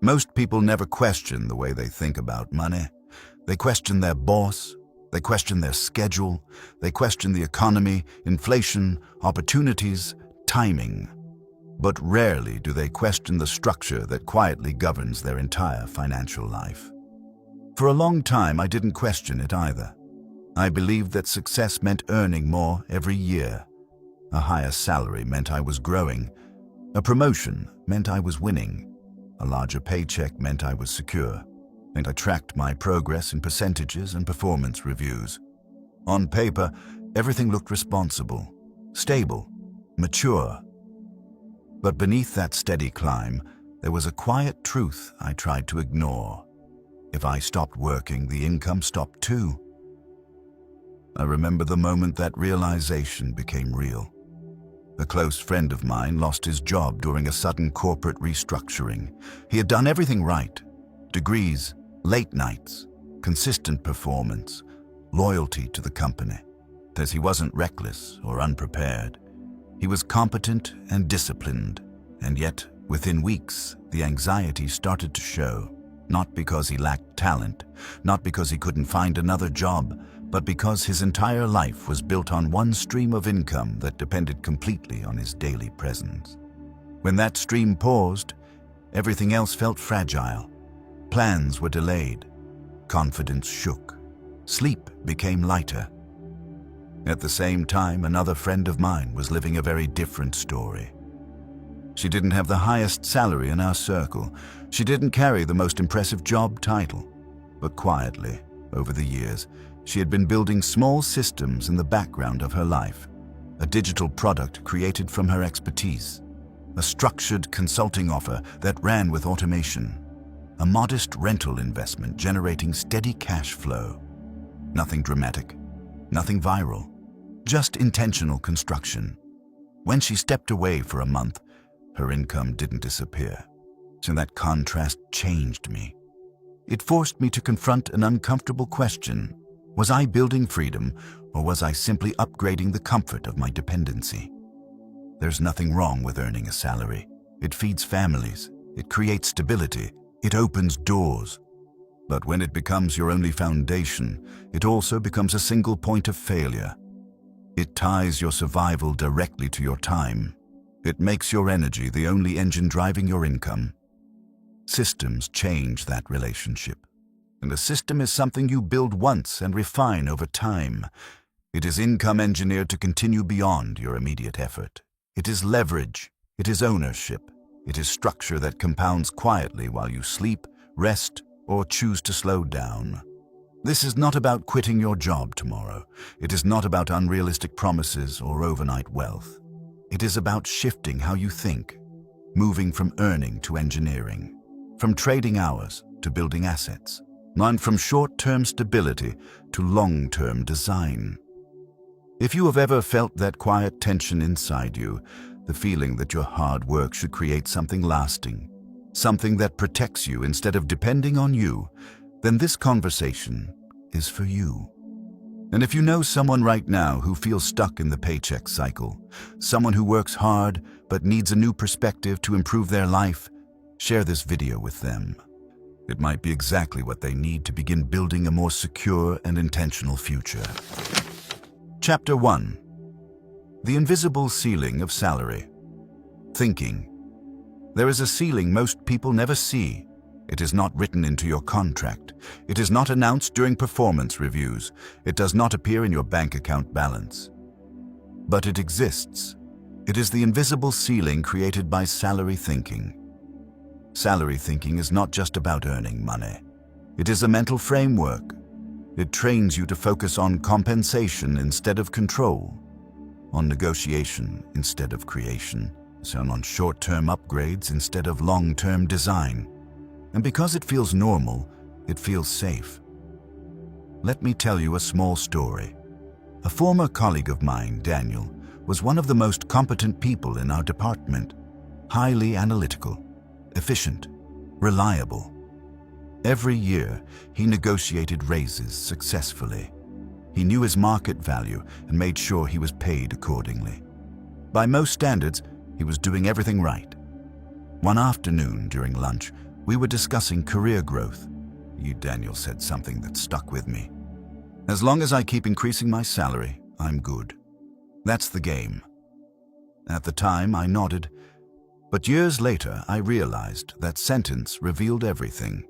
Most people never question the way they think about money. They question their boss, they question their schedule, they question the economy, inflation, opportunities, timing. But rarely do they question the structure that quietly governs their entire financial life. For a long time, I didn't question it either. I believed that success meant earning more every year. A higher salary meant I was growing. A promotion meant I was winning. A larger paycheck meant I was secure. And I tracked my progress in percentages and performance reviews. On paper, everything looked responsible, stable, mature. But beneath that steady climb, there was a quiet truth I tried to ignore. If I stopped working, the income stopped too. I remember the moment that realization became real. A close friend of mine lost his job during a sudden corporate restructuring. He had done everything right: degrees, late nights, consistent performance, loyalty to the company. As he wasn't reckless or unprepared. He was competent and disciplined, and yet, within weeks, the anxiety started to show. Not because he lacked talent, not because he couldn't find another job, but because his entire life was built on one stream of income that depended completely on his daily presence. When that stream paused, everything else felt fragile. Plans were delayed. Confidence shook. Sleep became lighter. At the same time, another friend of mine was living a very different story. She didn't have the highest salary in our circle. She didn't carry the most impressive job title. But quietly, over the years, she had been building small systems in the background of her life. A digital product created from her expertise. A structured consulting offer that ran with automation. A modest rental investment generating steady cash flow. Nothing dramatic. Nothing viral, just intentional construction. When she stepped away for a month, her income didn't disappear. So that contrast changed me. It forced me to confront an uncomfortable question. Was I building freedom, or was I simply upgrading the comfort of my dependency? There's nothing wrong with earning a salary. It feeds families, it creates stability, it opens doors. But when it becomes your only foundation, it also becomes a single point of failure. It ties your survival directly to your time. It makes your energy the only engine driving your income. Systems change that relationship. And a system is something you build once and refine over time. It is income engineered to continue beyond your immediate effort. It is leverage. It is ownership. It is structure that compounds quietly while you sleep, rest, or choose to slow down. This is not about quitting your job tomorrow. It is not about unrealistic promises or overnight wealth. It is about shifting how you think, moving from earning to engineering, from trading hours to building assets, and from short-term stability to long-term design. If you have ever felt that quiet tension inside you, the feeling that your hard work should create something lasting, something that protects you instead of depending on you, then this conversation is for you. And if you know someone right now who feels stuck in the paycheck cycle, someone who works hard but needs a new perspective to improve their life, share this video with them. It might be exactly what they need to begin building a more secure and intentional future. Chapter 1. The Invisible Ceiling of Salary. Thinking. There is a ceiling most people never see. It is not written into your contract. It is not announced during performance reviews. It does not appear in your bank account balance. But it exists. It is the invisible ceiling created by salary thinking. Salary thinking is not just about earning money. It is a mental framework. It trains you to focus on compensation instead of control, on negotiation instead of creation, and on short-term upgrades instead of long-term design. And because it feels normal, it feels safe. Let me tell you a small story. A former colleague of mine, Daniel, was one of the most competent people in our department. Highly analytical, efficient, reliable. Every year, he negotiated raises successfully. He knew his market value and made sure he was paid accordingly. By most standards, he was doing everything right. One afternoon during lunch, We were discussing career growth. Daniel said something that stuck with me. As long as I keep increasing my salary, I'm good. That's the game. At the time, I nodded, but years later, I realized that sentence revealed everything.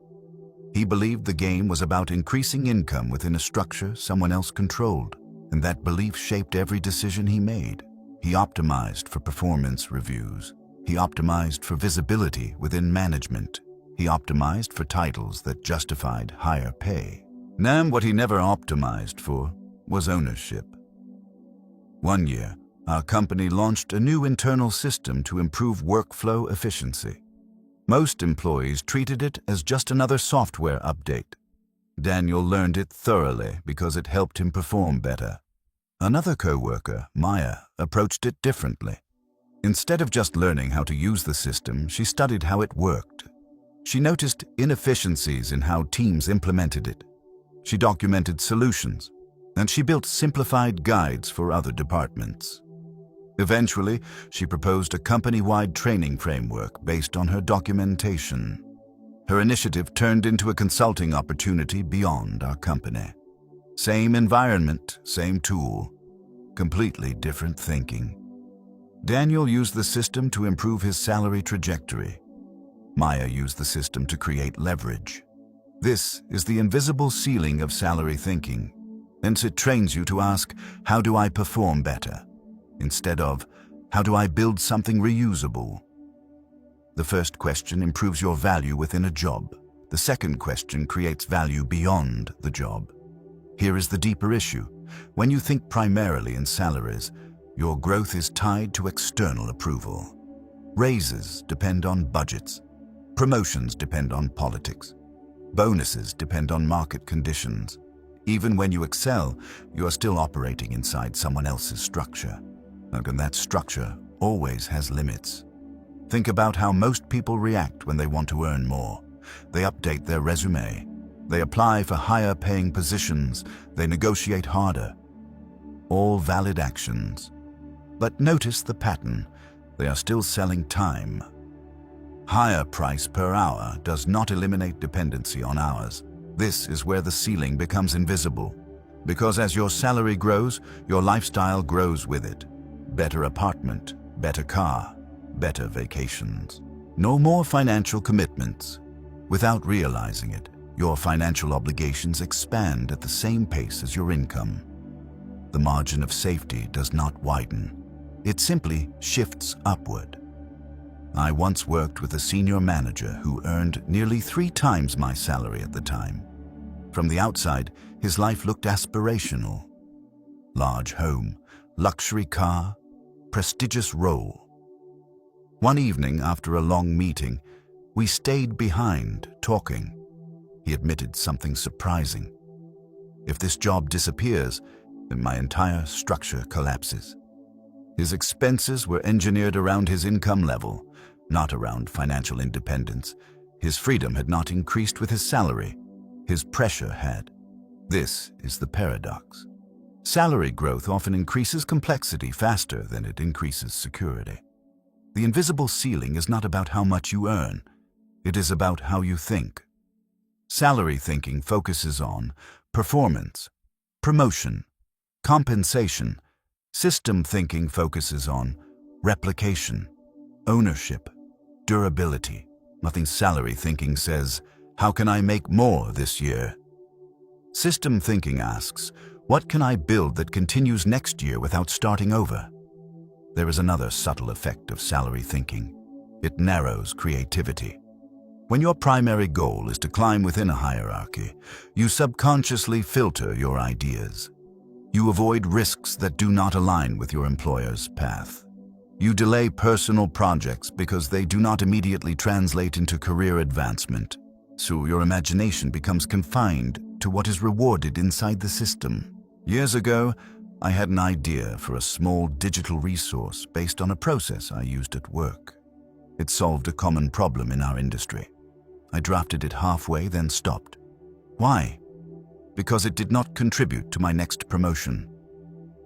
He believed the game was about increasing income within a structure someone else controlled, and that belief shaped every decision he made. He optimized for performance reviews. He optimized for visibility within management. He optimized for titles that justified higher pay. What he never optimized for was ownership. One year, our company launched a new internal system to improve workflow efficiency. Most employees treated it as just another software update. Daniel learned it thoroughly because it helped him perform better. Another coworker, Maya, approached it differently. Instead of just learning how to use the system, she studied how it worked. She noticed inefficiencies in how teams implemented it. She documented solutions, and she built simplified guides for other departments. Eventually, she proposed a company-wide training framework based on her documentation. Her initiative turned into a consulting opportunity beyond our company. Same environment, same tool, completely different thinking. Daniel used the system to improve his salary trajectory. Maya used the system to create leverage. This is the invisible ceiling of salary thinking, and it trains you to ask, how do I perform better? Instead of, how do I build something reusable? The first question improves your value within a job. The second question creates value beyond the job. Here is the deeper issue. When you think primarily in salaries, your growth is tied to external approval. Raises depend on budgets. Promotions depend on politics. Bonuses depend on market conditions. Even when you excel, you are still operating inside someone else's structure. And that structure always has limits. Think about how most people react when they want to earn more. They update their resume. They apply for higher paying positions. They negotiate harder. All valid actions. But notice the pattern. They are still selling time. Higher price per hour does not eliminate dependency on hours. This is where the ceiling becomes invisible. Because as your salary grows, your lifestyle grows with it. Better apartment, better car, better vacations. No more financial commitments. Without realizing it, your financial obligations expand at the same pace as your income. The margin of safety does not widen. It simply shifts upward. I once worked with a senior manager who earned nearly 3 times my salary at the time. From the outside, his life looked aspirational. Large home, luxury car, prestigious role. One evening after a long meeting, we stayed behind talking. He admitted something surprising. If this job disappears, then my entire structure collapses. His expenses were engineered around his income level, not around financial independence. His freedom had not increased with his salary. His pressure had. This is the paradox. Salary growth often increases complexity faster than it increases security. The invisible ceiling is not about how much you earn. It is about how you think. Salary thinking focuses on performance, promotion, compensation. System thinking focuses on replication, ownership, durability. Nothing salary thinking says, how can I make more this year? System thinking asks, what can I build that continues next year without starting over? There is another subtle effect of salary thinking. It narrows creativity. When your primary goal is to climb within a hierarchy, you subconsciously filter your ideas. You avoid risks that do not align with your employer's path. You delay personal projects because they do not immediately translate into career advancement. So your imagination becomes confined to what is rewarded inside the system. Years ago, I had an idea for a small digital resource based on a process I used at work. It solved a common problem in our industry. I drafted it halfway, then stopped. Why? Because it did not contribute to my next promotion.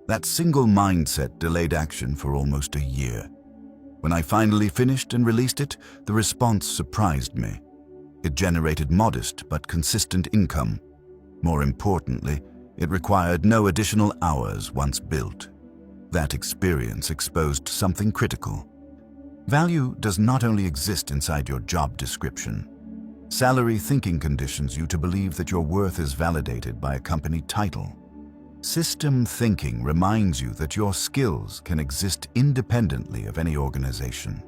That single mindset delayed action for almost a year. When I finally finished and released it, the response surprised me. It generated modest but consistent income. More importantly, it required no additional hours once built. That experience exposed something critical. Value does not only exist inside your job description. Salary thinking conditions you to believe that your worth is validated by a company title. System thinking reminds you that your skills can exist independently of any organization.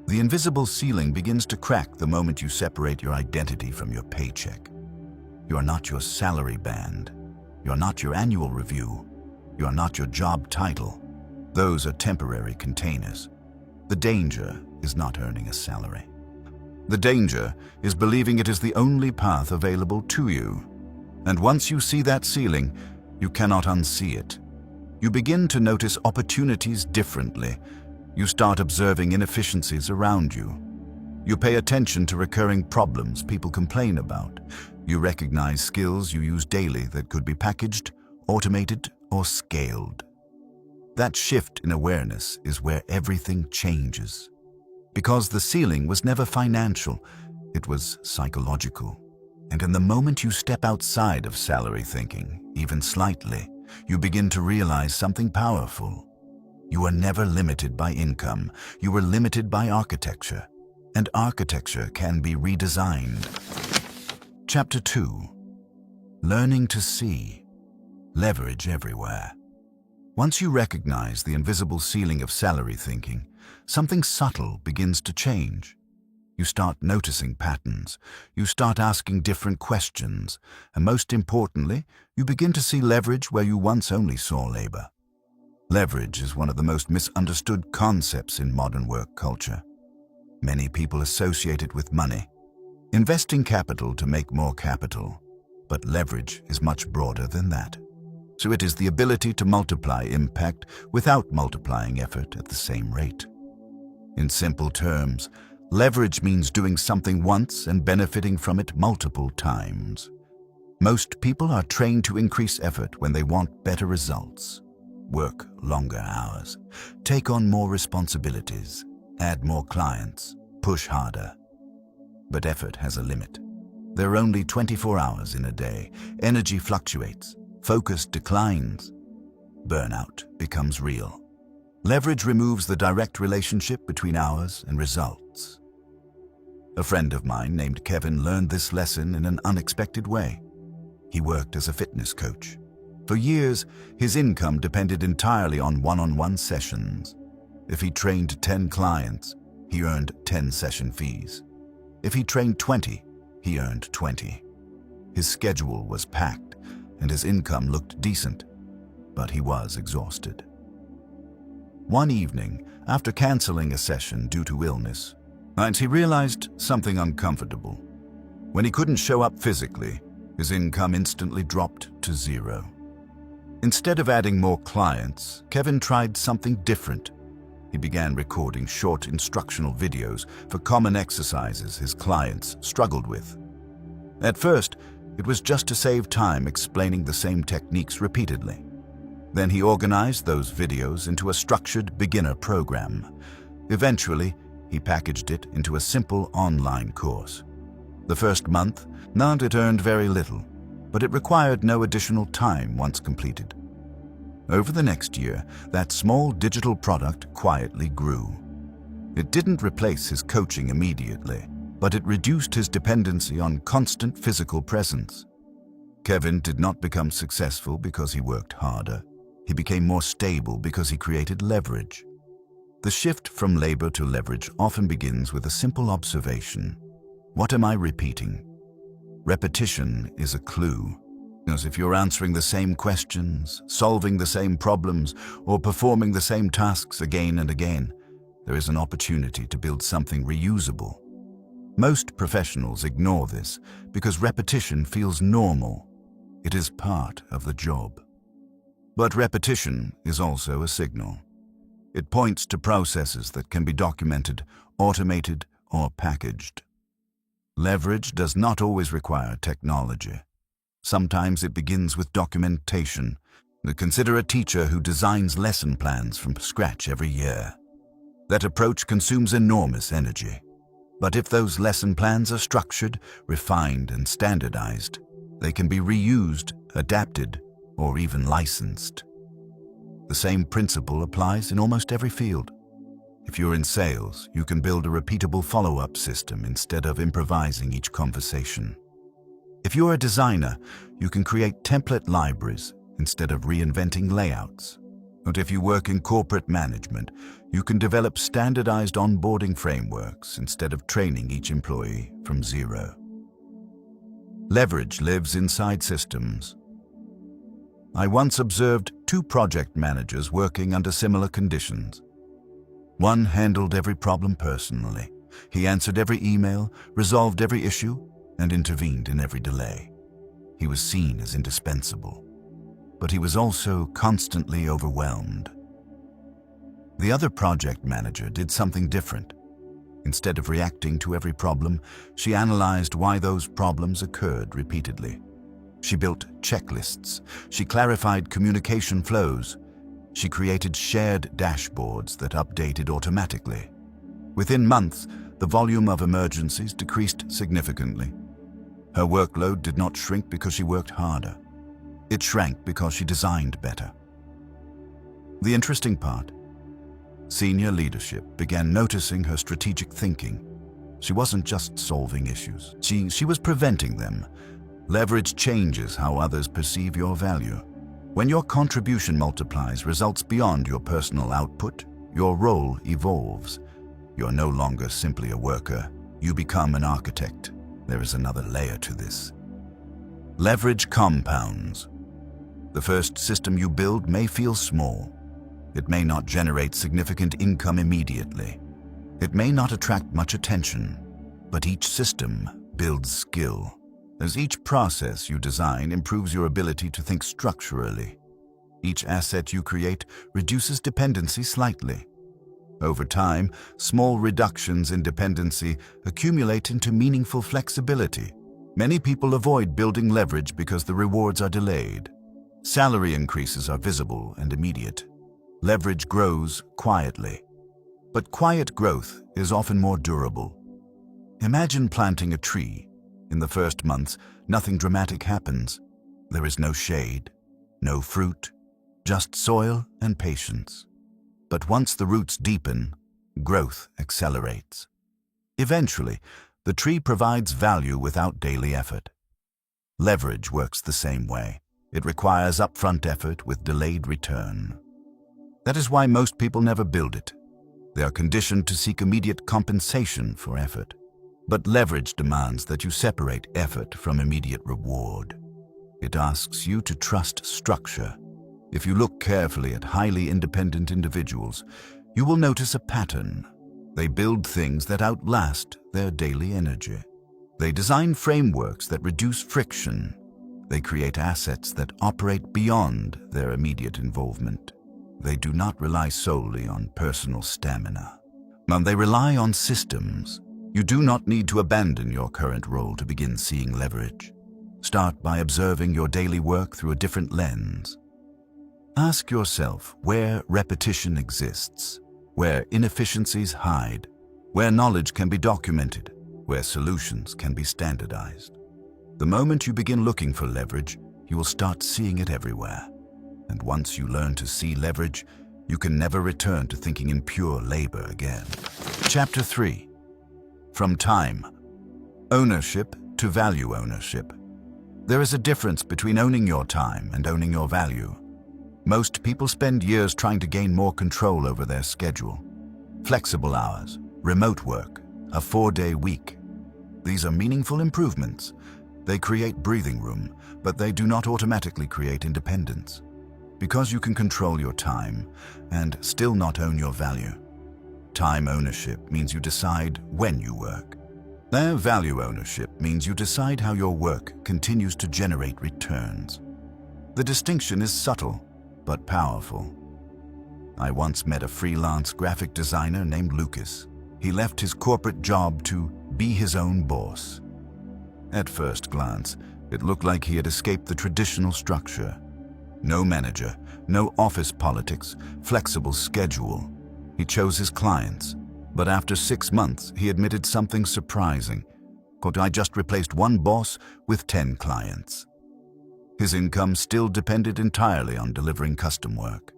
The invisible ceiling begins to crack the moment you separate your identity from your paycheck. You are not your salary band. You are not your annual review. You are not your job title. Those are temporary containers. The danger is not earning a salary. The danger is believing it is the only path available to you. And once you see that ceiling, you cannot unsee it. You begin to notice opportunities differently. You start observing inefficiencies around you. You pay attention to recurring problems people complain about. You recognize skills you use daily that could be packaged, automated, or scaled. That shift in awareness is where everything changes. Because the ceiling was never financial, it was psychological. And in the moment you step outside of salary thinking, even slightly, you begin to realize something powerful. You are never limited by income. You are limited by architecture. And architecture can be redesigned. Chapter 2. Learning to see. Leverage everywhere. Once you recognize the invisible ceiling of salary thinking, something subtle begins to change. You start noticing patterns. You start asking different questions. And most importantly, you begin to see leverage where you once only saw labor. Leverage is one of the most misunderstood concepts in modern work culture. Many people associate it with money, investing capital to make more capital. But leverage is much broader than that. So it is the ability to multiply impact without multiplying effort at the same rate. In simple terms, leverage means doing something once and benefiting from it multiple times. Most people are trained to increase effort when they want better results. Work longer hours, take on more responsibilities, add more clients, push harder. But effort has a limit. There are only 24 hours in a day. Energy fluctuates. Focus declines. Burnout becomes real. Leverage removes the direct relationship between hours and results. A friend of mine named Kevin learned this lesson in an unexpected way. He worked as a fitness coach. For years, his income depended entirely on one-on-one sessions. If he trained 10 clients, he earned 10 session fees. If he trained 20, he earned 20. His schedule was packed, and his income looked decent, but he was exhausted. One evening, after canceling a session due to illness, he realized something uncomfortable. When he couldn't show up physically, his income instantly dropped to zero. Instead of adding more clients, Kevin tried something different. He began recording short instructional videos for common exercises his clients struggled with. At first, it was just to save time explaining the same techniques repeatedly. Then he organized those videos into a structured beginner program. Eventually, he packaged it into a simple online course. The first month, it earned very little, but it required no additional time once completed. Over the next year, that small digital product quietly grew. It didn't replace his coaching immediately, but it reduced his dependency on constant physical presence. Kevin did not become successful because he worked harder. He became more stable because he created leverage. The shift from labor to leverage often begins with a simple observation. What am I repeating? Repetition is a clue. As if you're answering the same questions, solving the same problems, or performing the same tasks again and again, there is an opportunity to build something reusable. Most professionals ignore this because repetition feels normal. It is part of the job. But repetition is also a signal. It points to processes that can be documented, automated, or packaged. Leverage does not always require technology. Sometimes it begins with documentation. Consider a teacher who designs lesson plans from scratch every year. That approach consumes enormous energy. But if those lesson plans are structured, refined, and standardized, they can be reused, adapted, or even licensed. The same principle applies in almost every field. If you're in sales, you can build a repeatable follow-up system instead of improvising each conversation. If you're a designer, you can create template libraries instead of reinventing layouts. But if you work in corporate management, you can develop standardized onboarding frameworks instead of training each employee from zero. Leverage lives inside systems. I once observed two project managers working under similar conditions. One handled every problem personally. He answered every email, resolved every issue, and intervened in every delay. He was seen as indispensable, but he was also constantly overwhelmed. The other project manager did something different. Instead of reacting to every problem, she analyzed why those problems occurred repeatedly. She built checklists. She clarified communication flows. She created shared dashboards that updated automatically. Within months, the volume of emergencies decreased significantly. Her workload did not shrink because she worked harder. It shrank because she designed better. The interesting part: senior leadership began noticing her strategic thinking. She wasn't just solving issues. She was preventing them. Leverage changes how others perceive your value. When your contribution multiplies results beyond your personal output, your role evolves. You're no longer simply a worker. You become an architect. There is another layer to this. Leverage compounds. The first system you build may feel small. It may not generate significant income immediately. It may not attract much attention, but each system builds skill. As each process you design improves your ability to think structurally, each asset you create reduces dependency slightly. Over time, small reductions in dependency accumulate into meaningful flexibility. Many people avoid building leverage because the rewards are delayed. Salary increases are visible and immediate. Leverage grows quietly. But quiet growth is often more durable. Imagine planting a tree. In the first months, nothing dramatic happens. There is no shade, no fruit, just soil and patience. But once the roots deepen, growth accelerates. Eventually, the tree provides value without daily effort. Leverage works the same way. It requires upfront effort with delayed return. That is why most people never build it. They are conditioned to seek immediate compensation for effort. But leverage demands that you separate effort from immediate reward. It asks you to trust structure. If you look carefully at highly independent individuals, you will notice a pattern. They build things that outlast their daily energy. They design frameworks that reduce friction. They create assets that operate beyond their immediate involvement. They do not rely solely on personal stamina. They rely on systems. You do not need to abandon your current role to begin seeing leverage. Start by observing your daily work through a different lens. Ask yourself where repetition exists, where inefficiencies hide, where knowledge can be documented, where solutions can be standardized. The moment you begin looking for leverage, you will start seeing it everywhere. And once you learn to see leverage, you can never return to thinking in pure labor again. Chapter 3. From time ownership to value ownership. There is a difference between owning your time and owning your value. Most people spend years trying to gain more control over their schedule. Flexible hours, remote work, a 4-day week. These are meaningful improvements. They create breathing room, but they do not automatically create independence. Because you can control your time and still not own your value. Time ownership means you decide when you work. Their value ownership means you decide how your work continues to generate returns. The distinction is subtle, but powerful. I once met a freelance graphic designer named Lucas. He left his corporate job to be his own boss. At first glance, it looked like he had escaped the traditional structure. No manager, no office politics, flexible schedule. He chose his clients, But after 6 months, he admitted something surprising. Quote, "I just replaced one boss with 10 clients." His income still depended entirely on delivering custom work.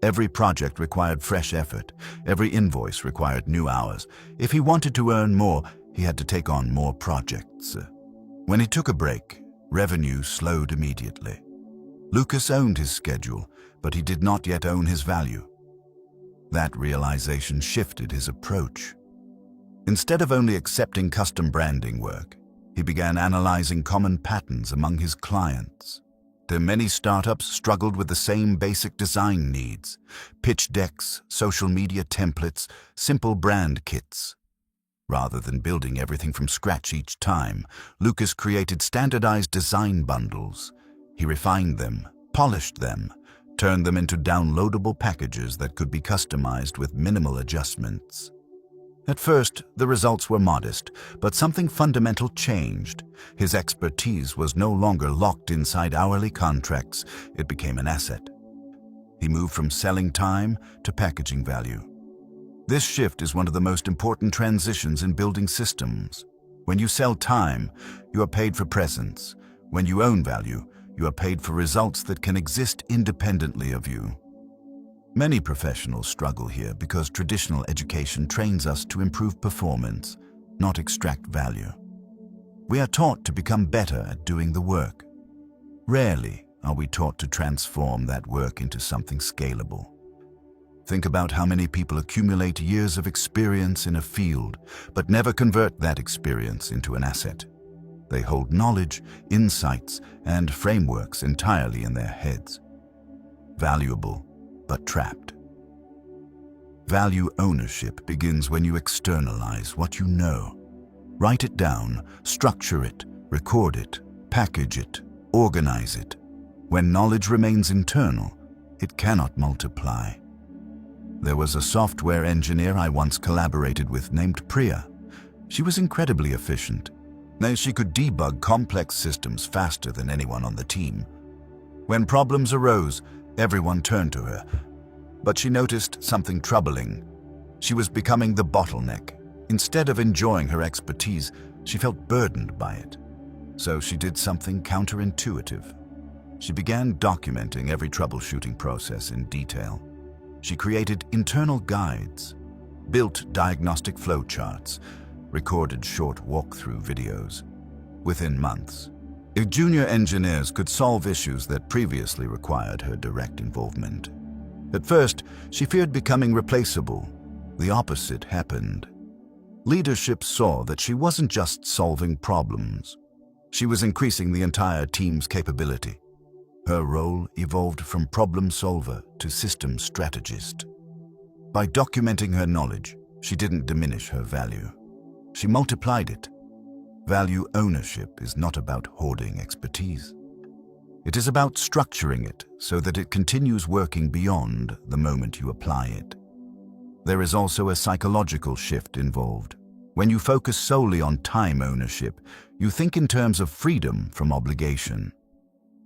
Every project required fresh effort. Every invoice required new hours. If he wanted to earn more, he had to take on more projects. When he took a break, revenue slowed immediately. Lucas owned his schedule, but he did not yet own his value. That realization shifted his approach. Instead of only accepting custom branding work, he began analyzing common patterns among his clients. Many startups struggled with the same basic design needs: pitch decks, social media templates, simple brand kits. Rather than building everything from scratch each time, Lucas created standardized design bundles. He refined them, polished them, turned them into downloadable packages that could be customized with minimal adjustments. At first, the results were modest, but something fundamental changed. His expertise was no longer locked inside hourly contracts. It became an asset. He moved from selling time to packaging value. This shift is one of the most important transitions in building systems. When you sell time, you are paid for presence. When you own value, you are paid for results that can exist independently of you. Many professionals struggle here because traditional education trains us to improve performance, not extract value. We are taught to become better at doing the work. Rarely are we taught to transform that work into something scalable. Think about how many people accumulate years of experience in a field, but never convert that experience into an asset. They hold knowledge, insights, and frameworks entirely in their heads. Valuable, but trapped. Value ownership begins when you externalize what you know. Write it down, structure it, record it, package it, organize it. When knowledge remains internal, it cannot multiply. There was a software engineer I once collaborated with named Priya. She was incredibly efficient. She could debug complex systems faster than anyone on the team. When problems arose, everyone turned to her. But she noticed something troubling. She was becoming the bottleneck. Instead of enjoying her expertise, she felt burdened by it. So she did something counterintuitive. She began documenting every troubleshooting process in detail. She created internal guides, built diagnostic flowcharts, recorded short walkthrough videos. Within months, junior engineers could solve issues that previously required her direct involvement. At first, she feared becoming replaceable. The opposite happened. Leadership saw that she wasn't just solving problems. She was increasing the entire team's capability. Her role evolved from problem solver to system strategist. By documenting her knowledge, she didn't diminish her value. She multiplied it. Value ownership is not about hoarding expertise. It is about structuring it so that it continues working beyond the moment you apply it. There is also a psychological shift involved. When you focus solely on time ownership, you think in terms of freedom from obligation.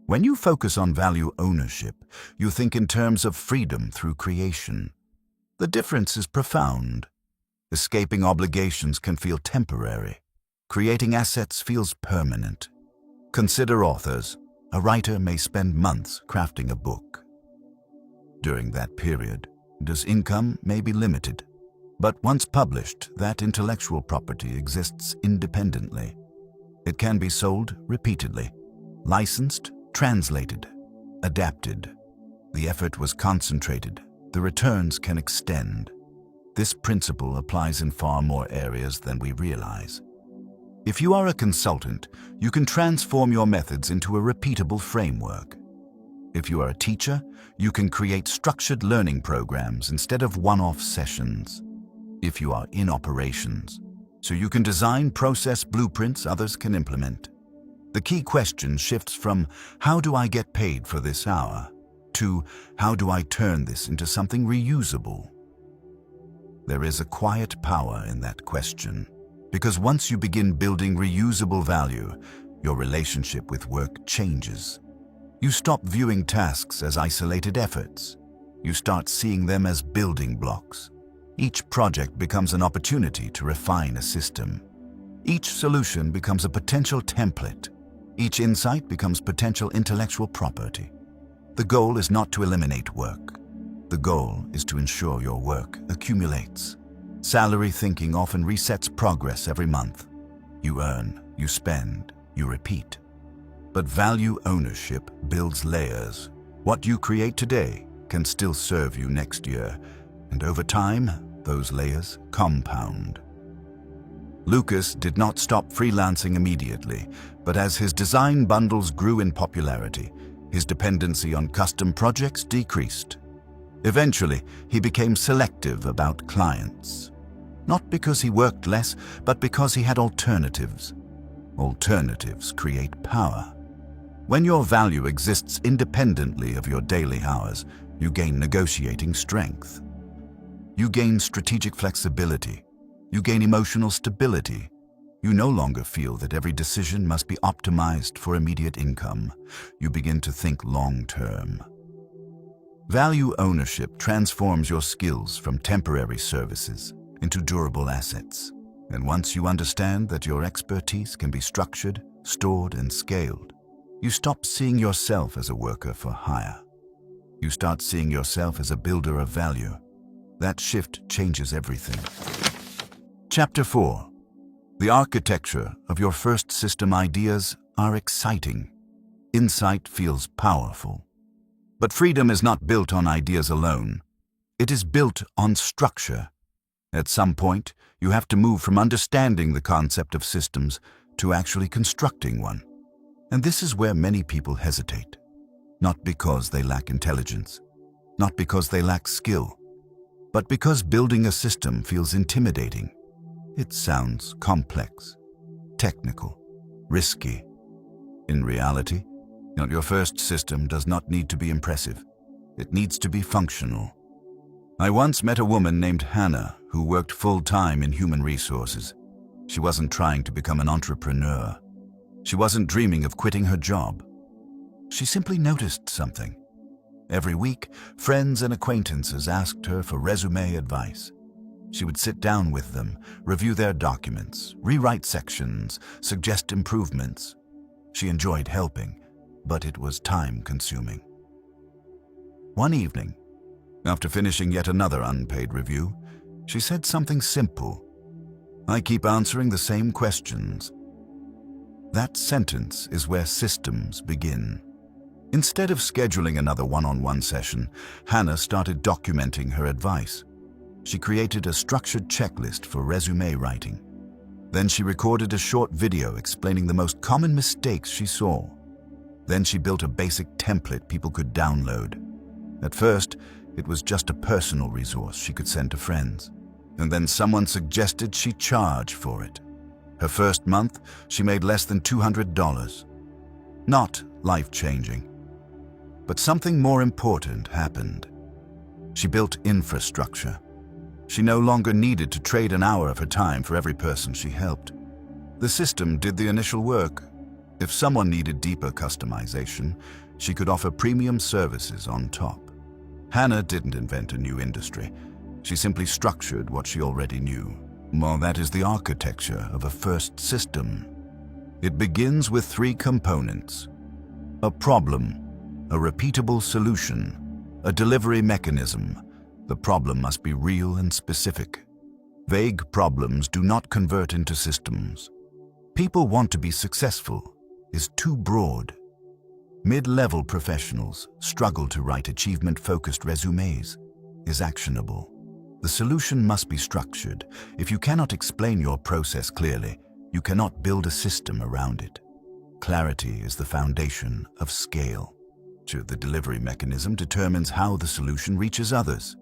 When you focus on value ownership, you think in terms of freedom through creation. The difference is profound. Escaping obligations can feel temporary. Creating assets feels permanent. Consider authors. A writer may spend months crafting a book. During that period, his income may be limited. But once published, that intellectual property exists independently. It can be sold repeatedly, licensed, translated, adapted. The effort was concentrated. The returns can extend. This principle applies in far more areas than we realize. If you are a consultant, you can transform your methods into a repeatable framework. If you are a teacher, you can create structured learning programs instead of one-off sessions. If you are in operations, so you can design process blueprints others can implement. The key question shifts from how do I get paid for this hour to how do I turn this into something reusable? There is a quiet power in that question, because once you begin building reusable value, your relationship with work changes. You stop viewing tasks as isolated efforts. You start seeing them as building blocks. Each project becomes an opportunity to refine a system. Each solution becomes a potential template. Each insight becomes potential intellectual property. The goal is not to eliminate work. The goal is to ensure your work accumulates. Salary thinking often resets progress every month. You earn, you spend, you repeat. But value ownership builds layers. What you create today can still serve you next year, and over time, those layers compound. Lucas did not stop freelancing immediately, but as his design bundles grew in popularity, his dependency on custom projects decreased. Eventually, he became selective about clients. Not because he worked less, but because he had alternatives. Alternatives create power. When your value exists independently of your daily hours, you gain negotiating strength. You gain strategic flexibility. You gain emotional stability. You no longer feel that every decision must be optimized for immediate income. You begin to think long-term. Value ownership transforms your skills from temporary services into durable assets. And once you understand that your expertise can be structured, stored, and scaled, you stop seeing yourself as a worker for hire. You start seeing yourself as a builder of value. That shift changes everything. Chapter 4. The architecture of your first system ideas are exciting. Insight feels powerful. But freedom is not built on ideas alone. It is built on structure. At some point, you have to move from understanding the concept of systems to actually constructing one. And this is where many people hesitate. Not because they lack intelligence, not because they lack skill, but because building a system feels intimidating. It sounds complex, technical, risky. In reality, your first system does not need to be impressive. It needs to be functional. I once met a woman named Hannah who worked full-time in human resources. She wasn't trying to become an entrepreneur. She wasn't dreaming of quitting her job. She simply noticed something. Every week, friends and acquaintances asked her for resume advice. She would sit down with them, review their documents, rewrite sections, suggest improvements. She enjoyed helping, but it was time-consuming. One evening, after finishing yet another unpaid review, she said something simple. "I keep answering the same questions." That sentence is where systems begin. Instead of scheduling another one-on-one session, Hannah started documenting her advice. She created a structured checklist for resume writing. Then she recorded a short video explaining the most common mistakes she saw. Then she built a basic template people could download. At first, it was just a personal resource she could send to friends. And then someone suggested she charge for it. Her first month, she made less than $200. Not life-changing. But something more important happened. She built infrastructure. She no longer needed to trade an hour of her time for every person she helped. The system did the initial work. If someone needed deeper customization, she could offer premium services on top. Hannah didn't invent a new industry. She simply structured what she already knew. Well, that is the architecture of a first system. It begins with 3 components: a problem, a repeatable solution, a delivery mechanism. The problem must be real and specific. Vague problems do not convert into systems. People want to be successful is too broad. Mid-level professionals struggle to write achievement-focused resumes is actionable. The solution must be structured. If you cannot explain your process clearly, you cannot build a system around it. Clarity is the foundation of scale. The delivery mechanism determines how the solution reaches others.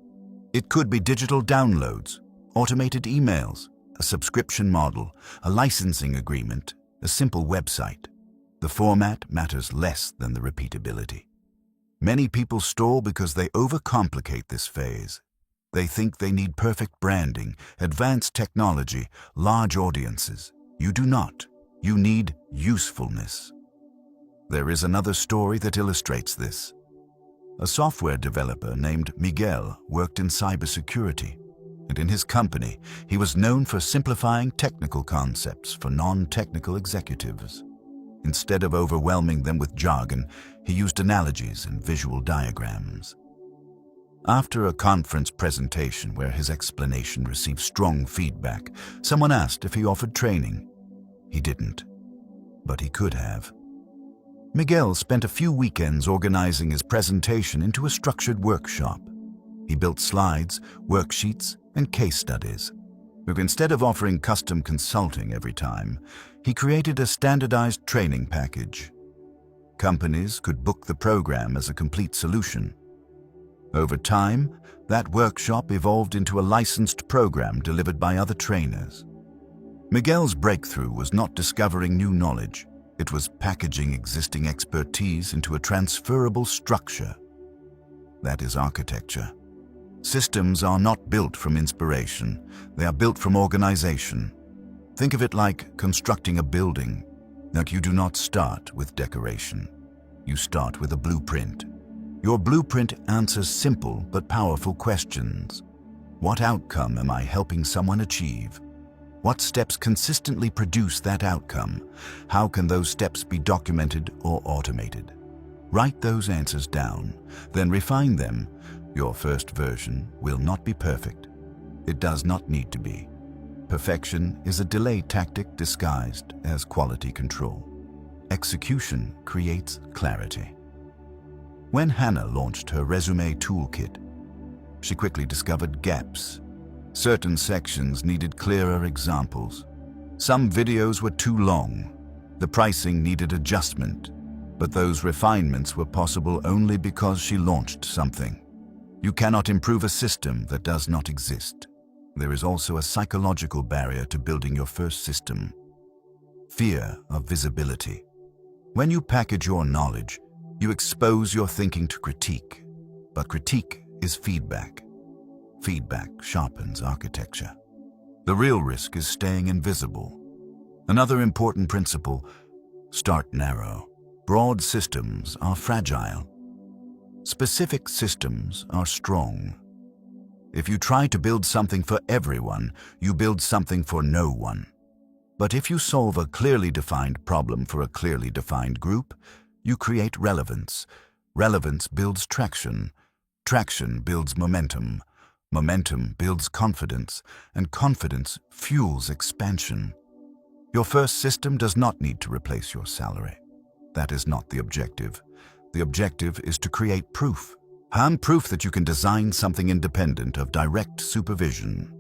It could be digital downloads, automated emails, a subscription model, a licensing agreement, a simple website. The format matters less than the repeatability. Many people stall because they overcomplicate this phase. They think they need perfect branding, advanced technology, large audiences. You do not. You need usefulness. There is another story that illustrates this. A software developer named Miguel worked in cybersecurity. And in his company, he was known for simplifying technical concepts for non-technical executives. Instead of overwhelming them with jargon, he used analogies and visual diagrams. After a conference presentation where his explanation received strong feedback, someone asked if he offered training. He didn't, but he could have. Miguel spent a few weekends organizing his presentation into a structured workshop. He built slides, worksheets, and case studies. But instead of offering custom consulting every time, he created a standardized training package. Companies could book the program as a complete solution. Over time, that workshop evolved into a licensed program delivered by other trainers. Miguel's breakthrough was not discovering new knowledge. It was packaging existing expertise into a transferable structure. That is architecture. Systems are not built from inspiration. They are built from organization. Think of it like constructing a building. That you do not start with decoration. You start with a blueprint. Your blueprint answers simple but powerful questions. What outcome am I helping someone achieve? What steps consistently produce that outcome? How can those steps be documented or automated? Write those answers down, then refine them. Your first version will not be perfect. It does not need to be. Perfection is a delay tactic disguised as quality control. Execution creates clarity. When Hannah launched her resume toolkit, she quickly discovered gaps. Certain sections needed clearer examples. Some videos were too long. The pricing needed adjustment, but those refinements were possible only because she launched something. You cannot improve a system that does not exist. There is also a psychological barrier to building your first system: fear of visibility. When you package your knowledge, you expose your thinking to critique, but critique is feedback. Feedback sharpens architecture. The real risk is staying invisible. Another important principle: start narrow. Broad systems are fragile. Specific systems are strong. If you try to build something for everyone, you build something for no one. But if you solve a clearly defined problem for a clearly defined group, you create relevance. Relevance builds traction. Traction builds momentum. Momentum builds confidence, and confidence fuels expansion. Your first system does not need to replace your salary. That is not the objective. The objective is to create proof. Proof that you can design something independent of direct supervision.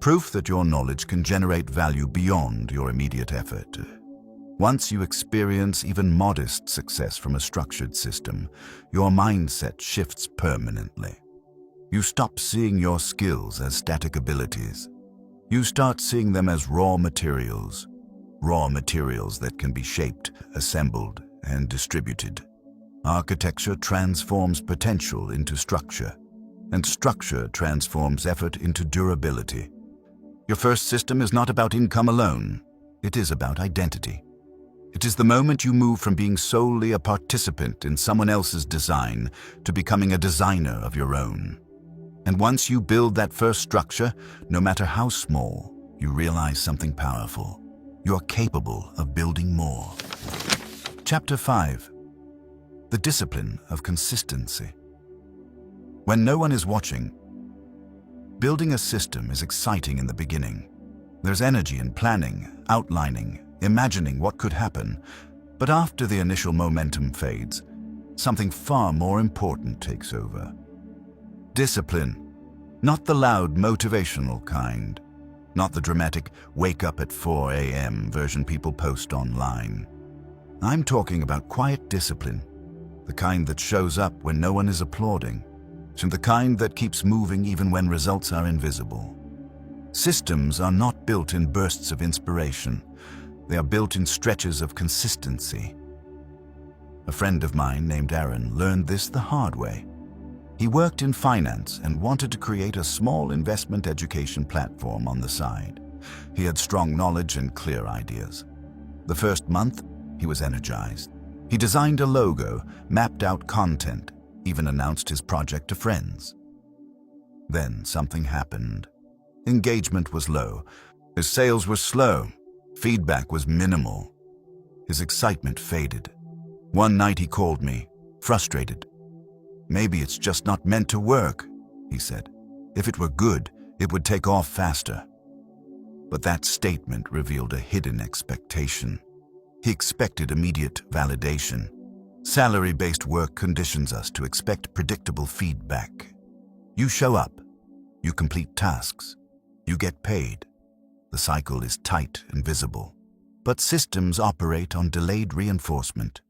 Proof that your knowledge can generate value beyond your immediate effort. Once you experience even modest success from a structured system, your mindset shifts permanently. You stop seeing your skills as static abilities. You start seeing them as raw materials that can be shaped, assembled, and distributed. Architecture transforms potential into structure, and structure transforms effort into durability. Your first system is not about income alone. It is about identity. It is the moment you move from being solely a participant in someone else's design to becoming a designer of your own. And once you build that first structure, no matter how small, you realize something powerful. You are capable of building more. Chapter 5. The discipline of consistency. When no one is watching, building a system is exciting in the beginning. There's energy in planning, outlining, imagining what could happen. But after the initial momentum fades, something far more important takes over. Discipline. Not the loud motivational kind. Not the dramatic wake up at 4 a.m. version people post online. I'm talking about quiet discipline. The kind that shows up when no one is applauding. And the kind that keeps moving even when results are invisible. Systems are not built in bursts of inspiration. They are built in stretches of consistency. A friend of mine named Aaron learned this the hard way. He worked in finance and wanted to create a small investment education platform on the side. He had strong knowledge and clear ideas. The first month, he was energized. He designed a logo, mapped out content, even announced his project to friends. Then something happened. Engagement was low. His sales were slow. Feedback was minimal. His excitement faded. One night he called me, frustrated. "Maybe it's just not meant to work," he said. "If it were good, it would take off faster." But that statement revealed a hidden expectation. He expected immediate validation. Salary-based work conditions us to expect predictable feedback. You show up, you complete tasks, you get paid. The cycle is tight and visible. But systems operate on delayed reinforcement.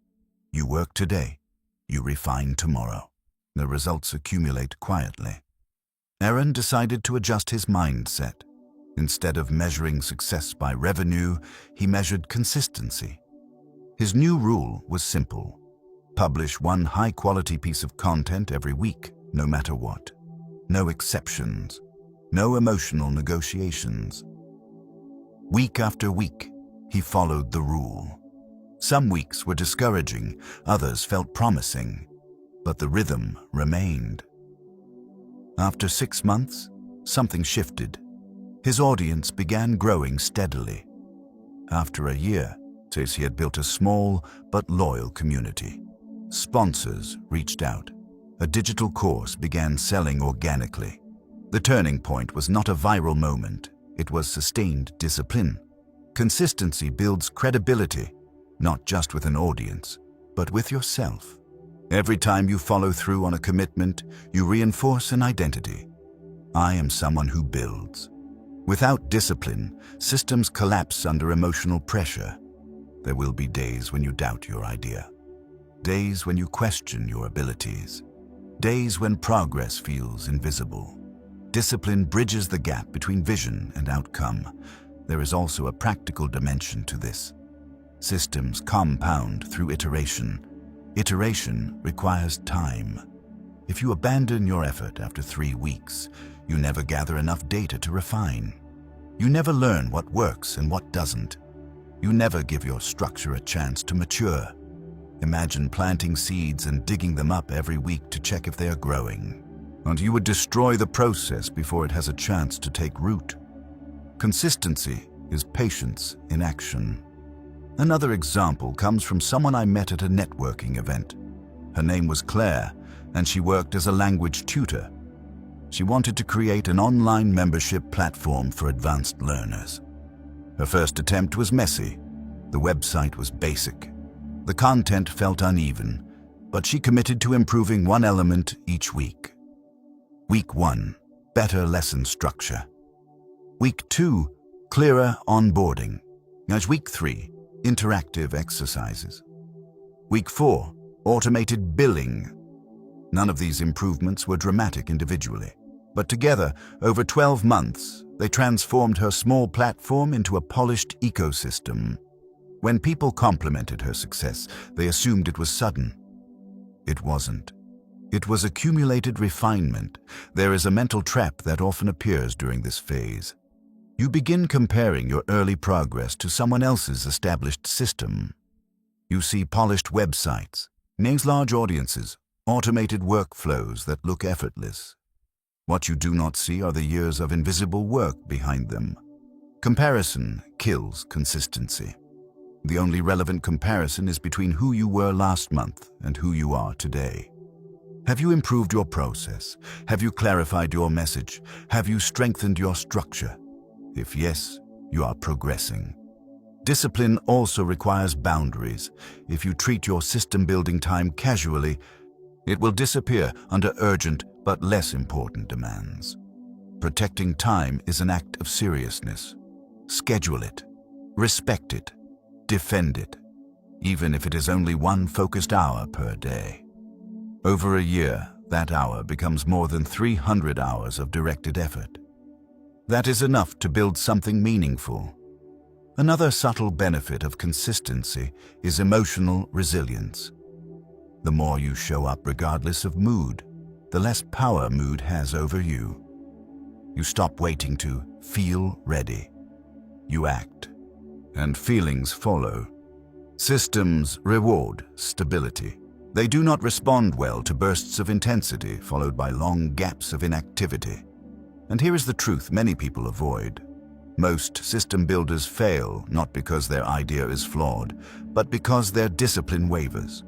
You work today, you refine tomorrow. The results accumulate quietly. Aaron decided to adjust his mindset. Instead of measuring success by revenue, he measured consistency. His new rule was simple: publish one high-quality piece of content every week, no matter what. No exceptions. No emotional negotiations. Week after week, he followed the rule. Some weeks were discouraging, others felt promising, but the rhythm remained. After 6 months, something shifted. His audience began growing steadily. After a year, he had built a small but loyal community. Sponsors reached out. A digital course began selling organically. The turning point was not a viral moment. It was sustained discipline. Consistency builds credibility, not just with an audience, but with yourself. Every time you follow through on a commitment, you reinforce an identity. I am someone who builds. Without discipline, systems collapse under emotional pressure. There will be days when you doubt your idea. Days when you question your abilities. Days when progress feels invisible. Discipline bridges the gap between vision and outcome. There is also a practical dimension to this. Systems compound through iteration. Iteration requires time. If you abandon your effort after 3 weeks, you never gather enough data to refine. You never learn what works and what doesn't. You never give your structure a chance to mature. Imagine planting seeds and digging them up every week to check if they are growing. And you would destroy the process before it has a chance to take root. Consistency is patience in action. Another example comes from someone I met at a networking event. Her name was Claire, and she worked as a language tutor. She wanted to create an online membership platform for advanced learners. Her first attempt was messy. The website was basic. The content felt uneven, but she committed to improving one element each week. Week 1, better lesson structure. Week 2, clearer onboarding. As week 3, interactive exercises. Week 4, automated billing. None of these improvements were dramatic individually, but together, over 12 months, they transformed her small platform into a polished ecosystem. When people complimented her success, they assumed it was sudden. It wasn't. It was accumulated refinement. There is a mental trap that often appears during this phase. You begin comparing your early progress to someone else's established system. You see polished websites, names large audiences, automated workflows that look effortless. What you do not see are the years of invisible work behind them. Comparison kills consistency. The only relevant comparison is between who you were last month and who you are today. Have you improved your process? Have you clarified your message? Have you strengthened your structure? If yes, you are progressing. Discipline also requires boundaries. If you treat your system-building time casually, it will disappear under urgent but less important demands. Protecting time is an act of seriousness. Schedule it, respect it, defend it, even if it is only one focused hour per day. Over a year, that hour becomes more than 300 hours of directed effort. That is enough to build something meaningful. Another subtle benefit of consistency is emotional resilience. The more you show up regardless of mood, the less power mood has over you. You stop waiting to feel ready. You act, and feelings follow. Systems reward stability. They do not respond well to bursts of intensity followed by long gaps of inactivity. And here is the truth many people avoid. Most system builders fail not because their idea is flawed, but because their discipline wavers.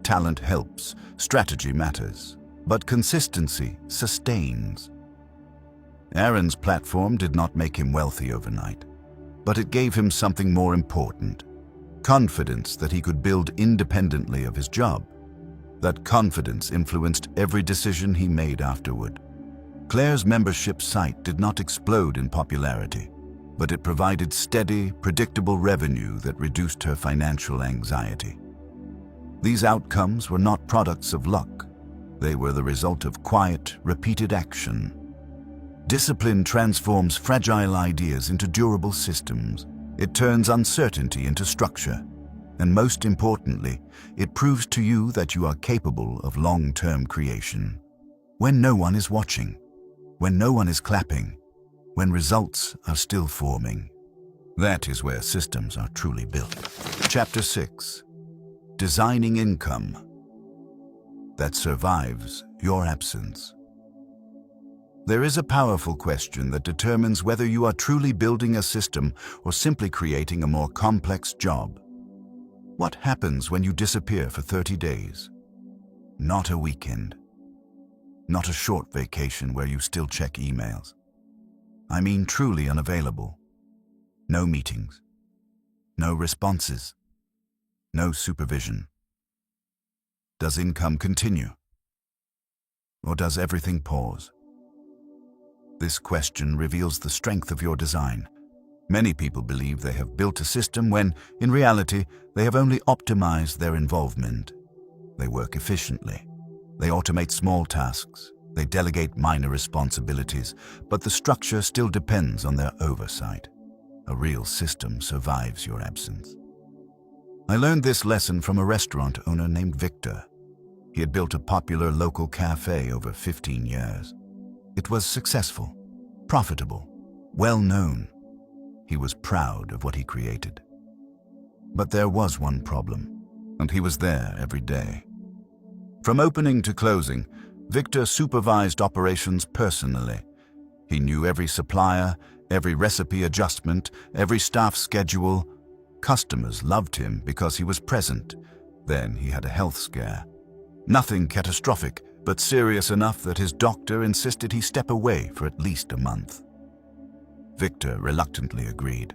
Talent helps, strategy matters, but consistency sustains. Aaron's platform did not make him wealthy overnight, but it gave him something more important: confidence that he could build independently of his job. That confidence influenced every decision he made afterward. Claire's membership site did not explode in popularity, but it provided steady, predictable revenue that reduced her financial anxiety. These outcomes were not products of luck. They were the result of quiet, repeated action. Discipline transforms fragile ideas into durable systems. It turns uncertainty into structure. And most importantly, it proves to you that you are capable of long-term creation. When no one is watching, when no one is clapping, when results are still forming. That is where systems are truly built. Chapter 6. Designing income that survives your absence. There is a powerful question that determines whether you are truly building a system or simply creating a more complex job. What happens when you disappear for 30 days? Not a weekend. Not a short vacation where you still check emails. I mean truly unavailable. No meetings. No responses. No supervision. Does income continue? Or does everything pause? This question reveals the strength of your design. Many people believe they have built a system when, in reality, they have only optimized their involvement. They work efficiently. They automate small tasks. They delegate minor responsibilities, but the structure still depends on their oversight. A real system survives your absence. I learned this lesson from a restaurant owner named Victor. He had built a popular local cafe over 15 years. It was successful, profitable, well-known. He was proud of what he created. But there was one problem, and he was there every day. From opening to closing, Victor supervised operations personally. He knew every supplier, every recipe adjustment, every staff schedule. Customers loved him because he was present. Then he had a health scare. Nothing catastrophic, but serious enough that his doctor insisted he step away for at least a month. Victor reluctantly agreed.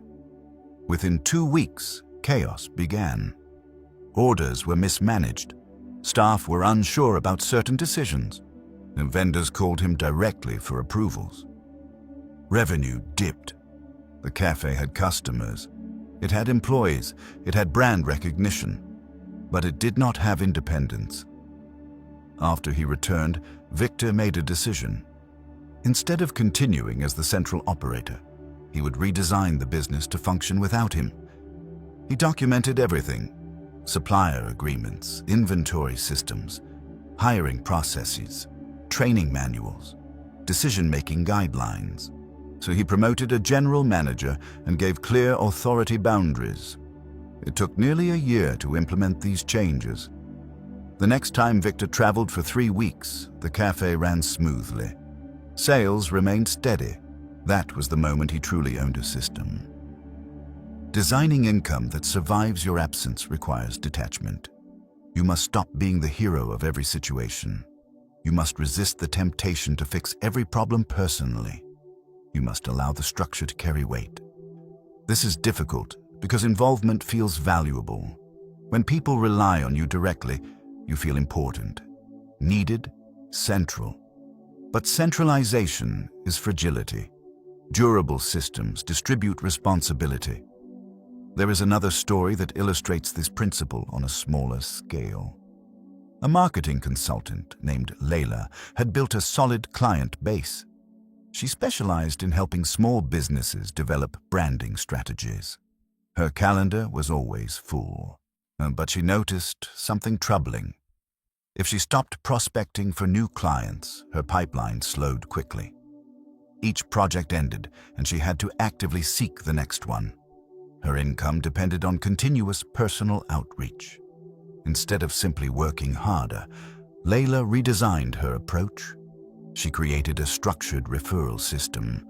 Within 2 weeks, chaos began. Orders were mismanaged. Staff were unsure about certain decisions, and vendors called him directly for approvals. Revenue dipped. The cafe had customers. It had employees. It had brand recognition. But it did not have independence. After he returned, Victor made a decision. Instead of continuing as the central operator, he would redesign the business to function without him. He documented everything: supplier agreements, inventory systems, hiring processes, training manuals, decision-making guidelines. So he promoted a general manager and gave clear authority boundaries. It took nearly a year to implement these changes. The next time Victor traveled for 3 weeks, the cafe ran smoothly. Sales remained steady. That was the moment he truly owned a system. Designing income that survives your absence requires detachment. You must stop being the hero of every situation. You must resist the temptation to fix every problem personally. You must allow the structure to carry weight. This is difficult because involvement feels valuable. When people rely on you directly, you feel important, needed, central. But centralization is fragility. Durable systems distribute responsibility. There is another story that illustrates this principle on a smaller scale. A marketing consultant named Layla had built a solid client base. She specialized in helping small businesses develop branding strategies. Her calendar was always full, but she noticed something troubling. If she stopped prospecting for new clients, her pipeline slowed quickly. Each project ended, and she had to actively seek the next one. Her income depended on continuous personal outreach. Instead of simply working harder, Layla redesigned her approach. She created a structured referral system.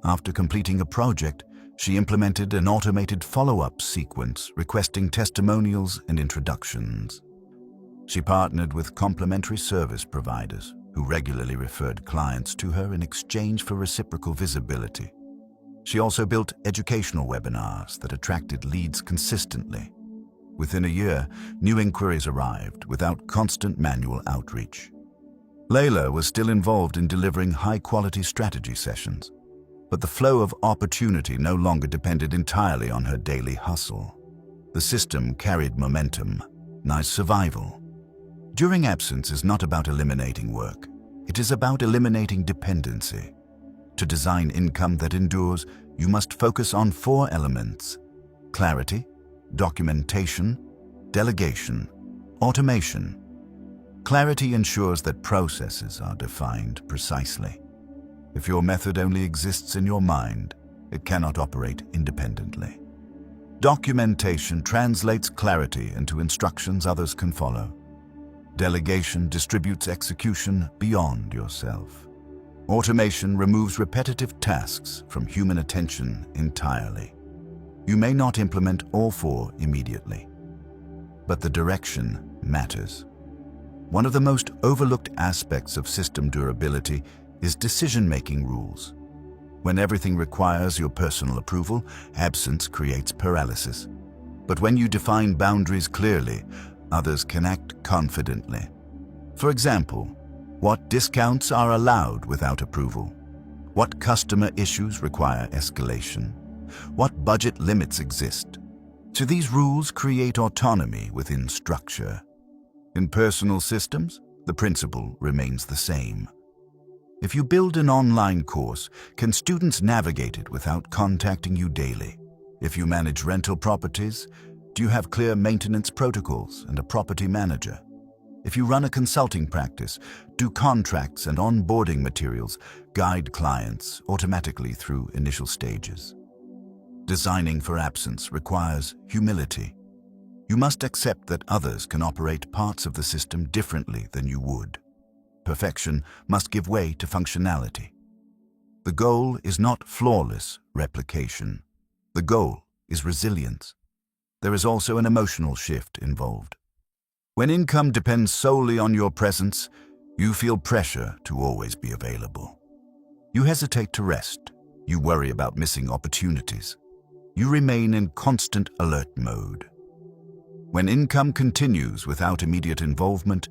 After completing a project, she implemented an automated follow-up sequence requesting testimonials and introductions. She partnered with complementary service providers who regularly referred clients to her in exchange for reciprocal visibility. She also built educational webinars that attracted leads consistently. Within a year, new inquiries arrived without constant manual outreach. Layla was still involved in delivering high-quality strategy sessions, but the flow of opportunity no longer depended entirely on her daily hustle. The system carried momentum, not survival. During absence is not about eliminating work. It is about eliminating dependency. To design income that endures, you must focus on 4 elements: clarity, documentation, delegation, automation. Clarity ensures that processes are defined precisely. If your method only exists in your mind, it cannot operate independently. Documentation translates clarity into instructions others can follow. Delegation distributes execution beyond yourself. Automation removes repetitive tasks from human attention entirely. You may not implement all 4 immediately, but the direction matters. One of the most overlooked aspects of system durability is decision-making rules. When everything requires your personal approval, absence creates paralysis. But when you define boundaries clearly, others can act confidently. For example, what discounts are allowed without approval? What customer issues require escalation? What budget limits exist? So these rules create autonomy within structure. In personal systems, the principle remains the same. If you build an online course, can students navigate it without contacting you daily? If you manage rental properties, do you have clear maintenance protocols and a property manager? If you run a consulting practice, do contracts and onboarding materials guide clients automatically through initial stages? Designing for absence requires humility. You must accept that others can operate parts of the system differently than you would. Perfection must give way to functionality. The goal is not flawless replication. The goal is resilience. There is also an emotional shift involved. When income depends solely on your presence, you feel pressure to always be available. You hesitate to rest. You worry about missing opportunities. You remain in constant alert mode. When income continues without immediate involvement,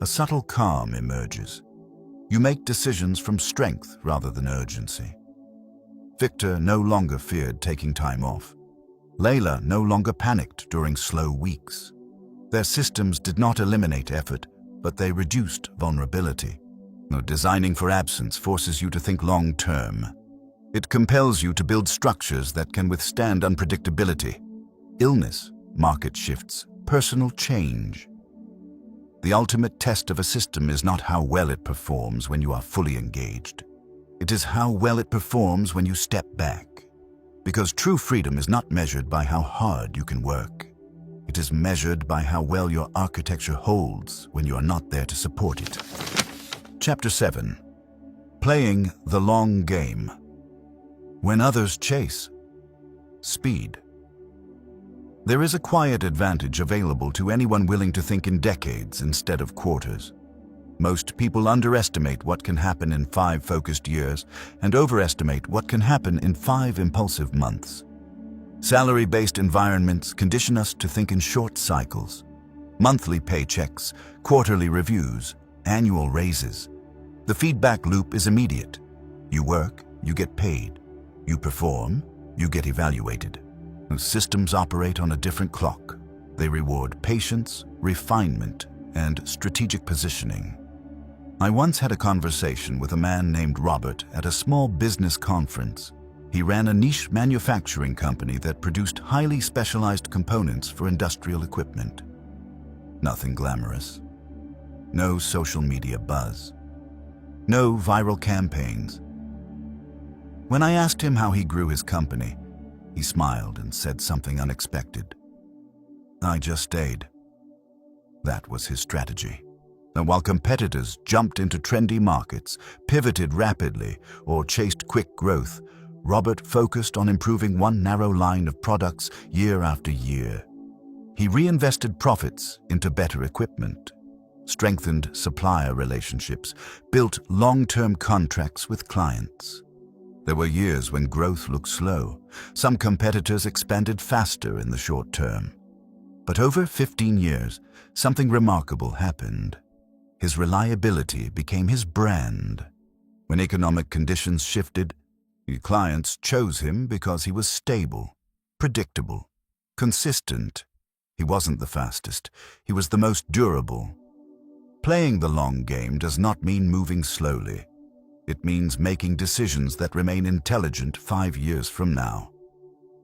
a subtle calm emerges. You make decisions from strength rather than urgency. Victor no longer feared taking time off. Layla no longer panicked during slow weeks. Their systems did not eliminate effort, but they reduced vulnerability. Designing for absence forces you to think long-term. It compels you to build structures that can withstand unpredictability, illness, market shifts, personal change. The ultimate test of a system is not how well it performs when you are fully engaged. It is how well it performs when you step back. Because true freedom is not measured by how hard you can work. It is measured by how well your architecture holds when you are not there to support it. Chapter 7. Playing the long game. When others chase. Speed. There is a quiet advantage available to anyone willing to think in decades instead of quarters. Most people underestimate what can happen in 5 focused years and overestimate what can happen in 5 impulsive months. Salary-based environments condition us to think in short cycles. Monthly paychecks, quarterly reviews, annual raises. The feedback loop is immediate. You work, you get paid. You perform, you get evaluated. Systems operate on a different clock. They reward patience, refinement, and strategic positioning. I once had a conversation with a man named Robert at a small business conference. He ran a niche manufacturing company that produced highly specialized components for industrial equipment. Nothing glamorous. No social media buzz. No viral campaigns. When I asked him how he grew his company, he smiled and said something unexpected. I just stayed. That was his strategy. And while competitors jumped into trendy markets, pivoted rapidly, or chased quick growth, Robert focused on improving one narrow line of products year after year. He reinvested profits into better equipment, strengthened supplier relationships, built long-term contracts with clients. There were years when growth looked slow. Some competitors expanded faster in the short term. But over 15 years, something remarkable happened. His reliability became his brand. When economic conditions shifted, clients chose him because he was stable, predictable, consistent. He wasn't the fastest. He was the most durable. Playing the long game does not mean moving slowly. It means making decisions that remain intelligent 5 years from now.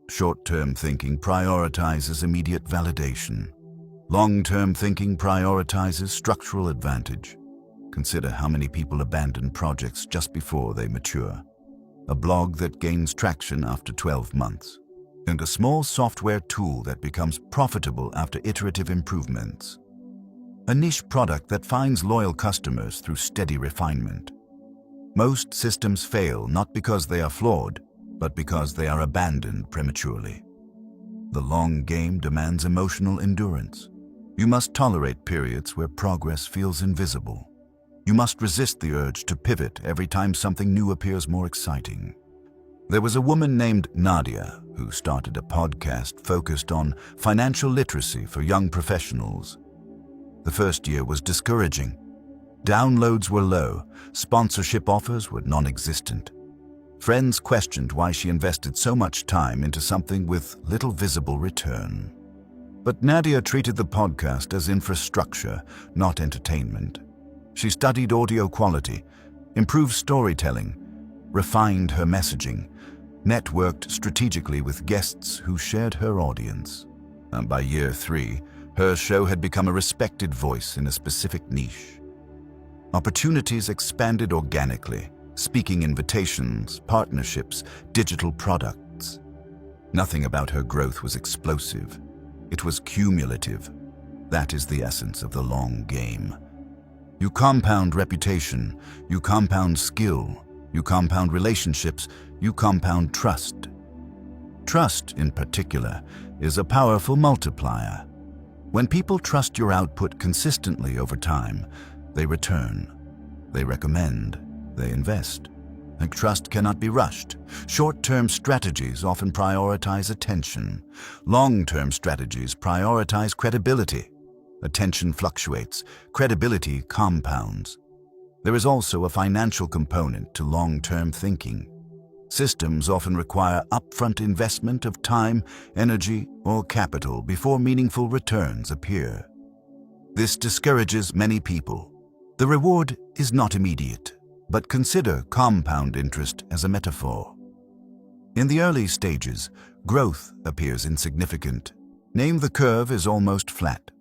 Short-term thinking prioritizes immediate validation. Long-term thinking prioritizes structural advantage. Consider how many people abandon projects just before they mature. A blog that gains traction after 12 months. And a small software tool that becomes profitable after iterative improvements. A niche product that finds loyal customers through steady refinement. Most systems fail not because they are flawed, but because they are abandoned prematurely. The long game demands emotional endurance. You must tolerate periods where progress feels invisible. You must resist the urge to pivot every time something new appears more exciting. There was a woman named Nadia who started a podcast focused on financial literacy for young professionals. The first year was discouraging. Downloads were low, sponsorship offers were non-existent. Friends questioned why she invested so much time into something with little visible return. But Nadia treated the podcast as infrastructure, not entertainment. She studied audio quality, improved storytelling, refined her messaging, networked strategically with guests who shared her audience. And by year 3, her show had become a respected voice in a specific niche. Opportunities expanded organically, speaking invitations, partnerships, digital products. Nothing about her growth was explosive. It was cumulative. That is the essence of the long game. You compound reputation, you compound skill, you compound relationships, you compound trust. Trust, in particular, is a powerful multiplier. When people trust your output consistently over time, they return, they recommend, they invest. And trust cannot be rushed. Short-term strategies often prioritize attention. Long-term strategies prioritize credibility. Attention fluctuates, credibility compounds. There is also a financial component to long-term thinking. Systems often require upfront investment of time, energy, or capital before meaningful returns appear. This discourages many people. The reward is not immediate, but consider compound interest as a metaphor. In the early stages, growth appears insignificant. Name the curve is almost flat.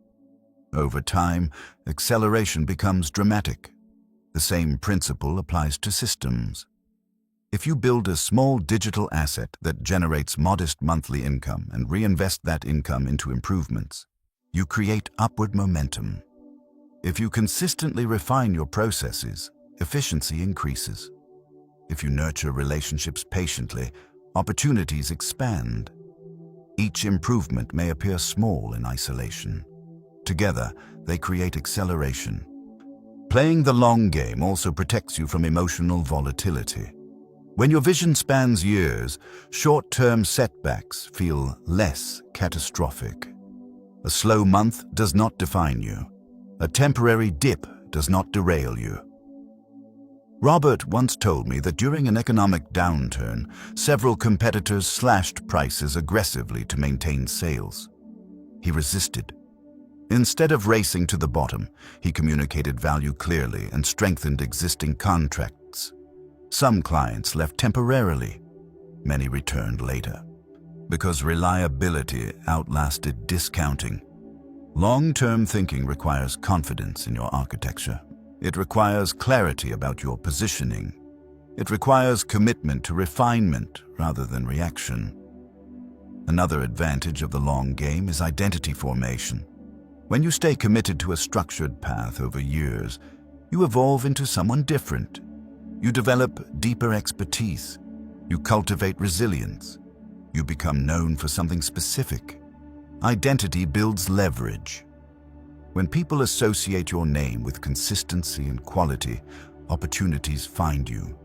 Over time, acceleration becomes dramatic. The same principle applies to systems. If you build a small digital asset that generates modest monthly income and reinvest that income into improvements, you create upward momentum. If you consistently refine your processes, efficiency increases. If you nurture relationships patiently, opportunities expand. Each improvement may appear small in isolation. Together, they create acceleration. Playing the long game also protects you from emotional volatility. When your vision spans years, short-term setbacks feel less catastrophic. A slow month does not define you. A temporary dip does not derail you. Robert once told me that during an economic downturn, several competitors slashed prices aggressively to maintain sales. He resisted. Instead of racing to the bottom, he communicated value clearly and strengthened existing contracts. Some clients left temporarily. Many returned later. Because reliability outlasted discounting. Long-term thinking requires confidence in your architecture. It requires clarity about your positioning. It requires commitment to refinement rather than reaction. Another advantage of the long game is identity formation. When you stay committed to a structured path over years, you evolve into someone different. You develop deeper expertise. You cultivate resilience. You become known for something specific. Identity builds leverage. When people associate your name with consistency and quality, opportunities find you.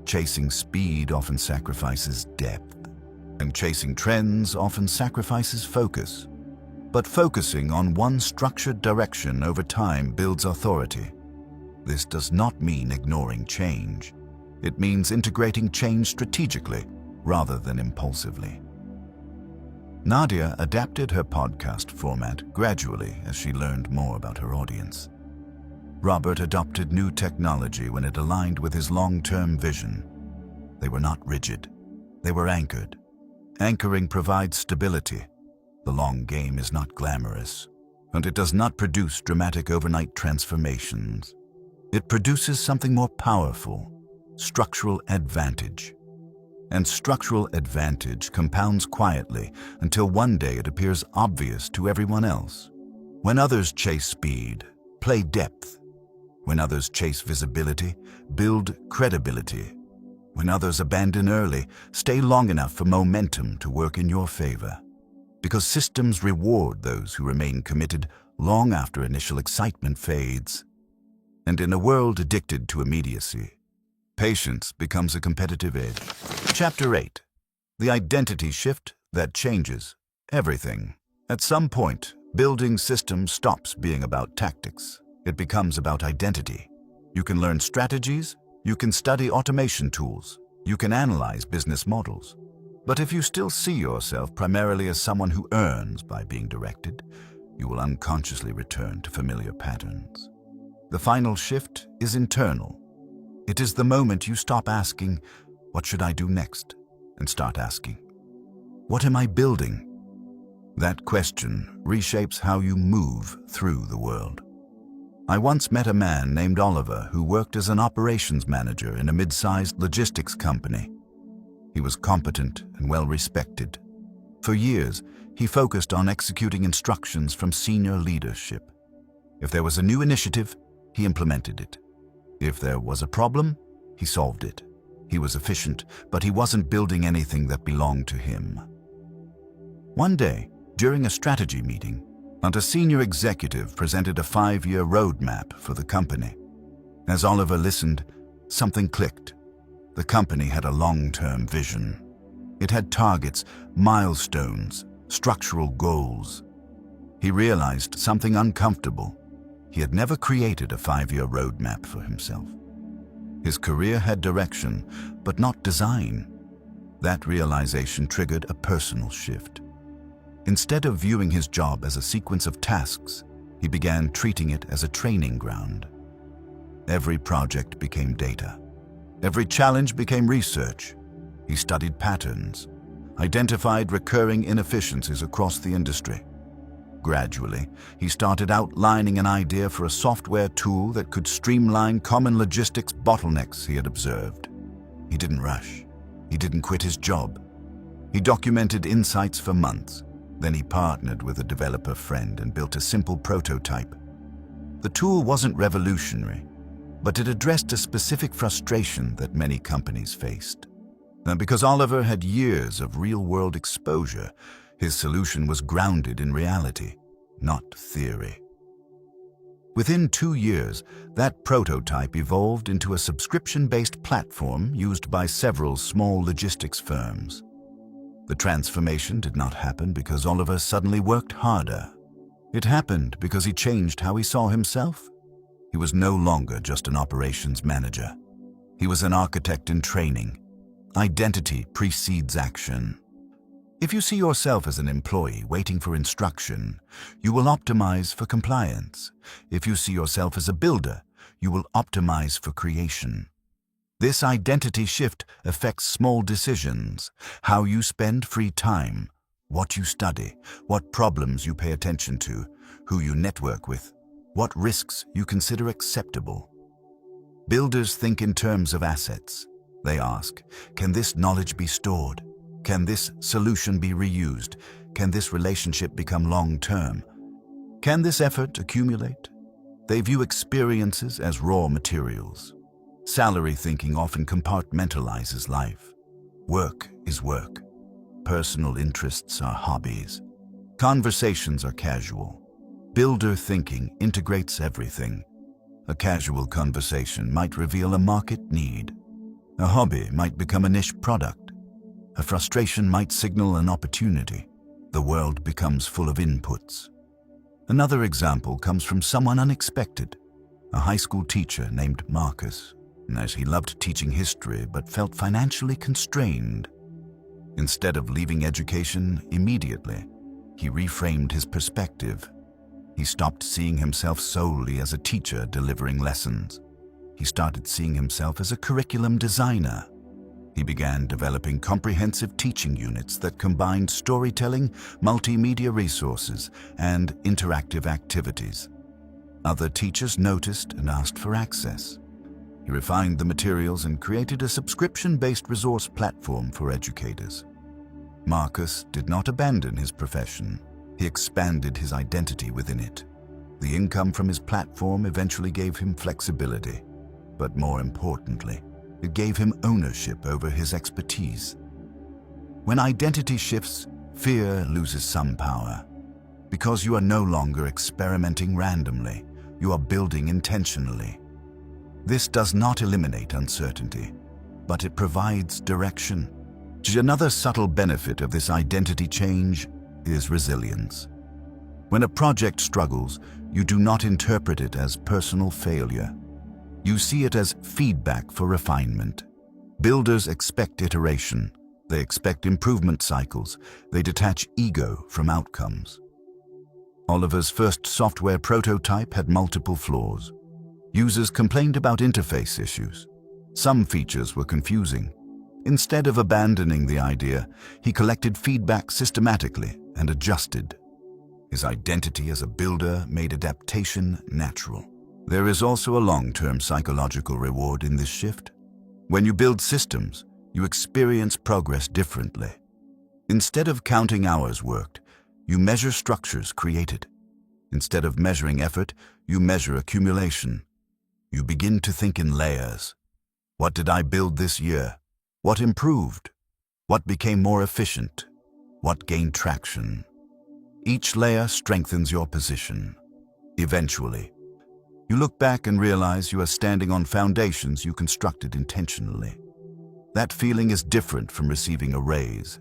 Chasing speed often sacrifices depth, and chasing trends often sacrifices focus. But focusing on one structured direction over time builds authority. This does not mean ignoring change. It means integrating change strategically rather than impulsively. Nadia adapted her podcast format gradually as she learned more about her audience. Robert adopted new technology when it aligned with his long-term vision. They were not rigid. They were anchored. Anchoring provides stability. The long game is not glamorous, and it does not produce dramatic overnight transformations. It produces something more powerful, structural advantage. And structural advantage compounds quietly until one day it appears obvious to everyone else. When others chase speed, play depth. When others chase visibility, build credibility. When others abandon early, stay long enough for momentum to work in your favor. Because systems reward those who remain committed long after initial excitement fades. And in a world addicted to immediacy, patience becomes a competitive edge. Chapter 8. The identity shift that changes everything. At some point, building systems stops being about tactics. It becomes about identity. You can learn strategies, you can study automation tools, you can analyze business models. But if you still see yourself primarily as someone who earns by being directed, you will unconsciously return to familiar patterns. The final shift is internal. It is the moment you stop asking, "What should I do next?" and start asking, "What am I building?" That question reshapes how you move through the world. I once met a man named Oliver who worked as an operations manager in a mid-sized logistics company. He was competent and well-respected. For years, he focused on executing instructions from senior leadership. If there was a new initiative, he implemented it. If there was a problem, he solved it. He was efficient, but he wasn't building anything that belonged to him. One day, during a strategy meeting, a senior executive presented a 5-year roadmap for the company. As Oliver listened, something clicked. The company had a long-term vision. It had targets, milestones, structural goals. He realized something uncomfortable. He had never created a 5-year roadmap for himself. His career had direction, but not design. That realization triggered a personal shift. Instead of viewing his job as a sequence of tasks, he began treating it as a training ground. Every project became data. Every challenge became research. He studied patterns, identified recurring inefficiencies across the industry. Gradually, he started outlining an idea for a software tool that could streamline common logistics bottlenecks he had observed. He didn't rush. He didn't quit his job. He documented insights for months. Then he partnered with a developer friend and built a simple prototype. The tool wasn't revolutionary, but it addressed a specific frustration that many companies faced. And because Oliver had years of real-world exposure, his solution was grounded in reality, not theory. Within 2 years, that prototype evolved into a subscription-based platform used by several small logistics firms. The transformation did not happen because Oliver suddenly worked harder. It happened because he changed how he saw himself. He was no longer just an operations manager. He was an architect in training. Identity precedes action. If you see yourself as an employee waiting for instruction, you will optimize for compliance. If you see yourself as a builder, you will optimize for creation. This identity shift affects small decisions: how you spend free time, what you study, what problems you pay attention to, who you network with, what risks you consider acceptable. Builders think in terms of assets. They ask, can this knowledge be stored? Can this solution be reused? Can this relationship become long-term? Can this effort accumulate? They view experiences as raw materials. Salary thinking often compartmentalizes life. Work is work. Personal interests are hobbies. Conversations are casual. Builder thinking integrates everything. A casual conversation might reveal a market need. A hobby might become a niche product. A frustration might signal an opportunity. The world becomes full of inputs. Another example comes from someone unexpected, a high school teacher named Marcus, as he loved teaching history but felt financially constrained. Instead of leaving education immediately, he reframed his perspective. He stopped seeing himself solely as a teacher delivering lessons. He started seeing himself as a curriculum designer. He began developing comprehensive teaching units that combined storytelling, multimedia resources, and interactive activities. Other teachers noticed and asked for access. He refined the materials and created a subscription-based resource platform for educators. Marcus did not abandon his profession. He expanded his identity within it. The income from his platform eventually gave him flexibility, but more importantly, it gave him ownership over his expertise. When identity shifts, fear loses some power. Because you are no longer experimenting randomly, you are building intentionally. This does not eliminate uncertainty, but it provides direction. Another subtle benefit of this identity change is resilience. When a project struggles, you do not interpret it as personal failure. You see it as feedback for refinement. Builders expect iteration. They expect improvement cycles. They detach ego from outcomes. Oliver's first software prototype had multiple flaws. Users complained about interface issues. Some features were confusing. Instead of abandoning the idea, he collected feedback systematically and adjusted. His identity as a builder made adaptation natural. There is also a long-term psychological reward in this shift. When you build systems, you experience progress differently. Instead of counting hours worked, you measure structures created. Instead of measuring effort, you measure accumulation. You begin to think in layers. What did I build this year? What improved? What became more efficient? What gained traction? Each layer strengthens your position. Eventually, you look back and realize you are standing on foundations you constructed intentionally. That feeling is different from receiving a raise.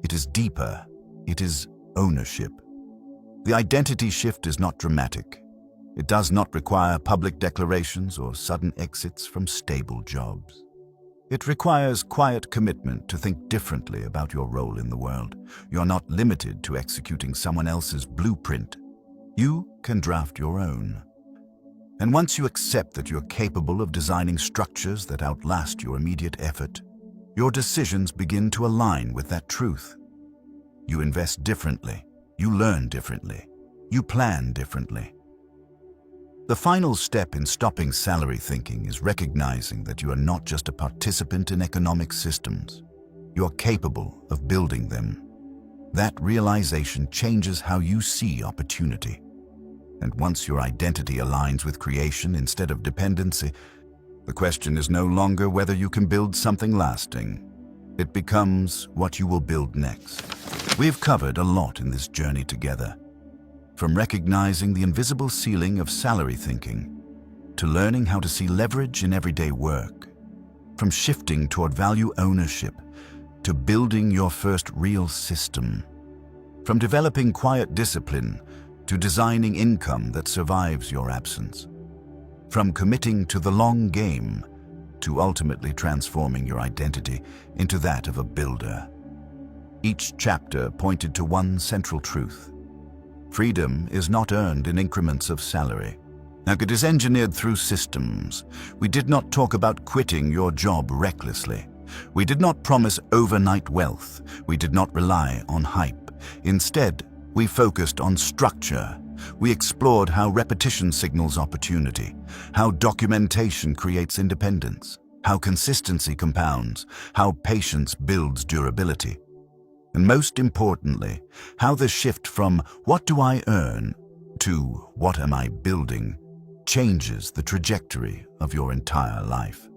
It is deeper. It is ownership. The identity shift is not dramatic. It does not require public declarations or sudden exits from stable jobs. It requires quiet commitment to think differently about your role in the world. You are not limited to executing someone else's blueprint. You can draft your own. And once you accept that you're capable of designing structures that outlast your immediate effort, your decisions begin to align with that truth. You invest differently. You learn differently. You plan differently. The final step in stopping salary thinking is recognizing that you are not just a participant in economic systems. You are capable of building them. That realization changes how you see opportunity. And once your identity aligns with creation instead of dependency, the question is no longer whether you can build something lasting. It becomes what you will build next. We've covered a lot in this journey together. From recognizing the invisible ceiling of salary thinking, to learning how to see leverage in everyday work, from shifting toward value ownership, to building your first real system, from developing quiet discipline, to designing income that survives your absence, from committing to the long game, to ultimately transforming your identity into that of a builder. Each chapter pointed to one central truth. Freedom is not earned in increments of salary. Now, it is engineered through systems. We did not talk about quitting your job recklessly. We did not promise overnight wealth. We did not rely on hype. Instead, we focused on structure. We explored how repetition signals opportunity, how documentation creates independence, how consistency compounds, how patience builds durability. And most importantly, how the shift from "what do I earn" to "what am I building" changes the trajectory of your entire life.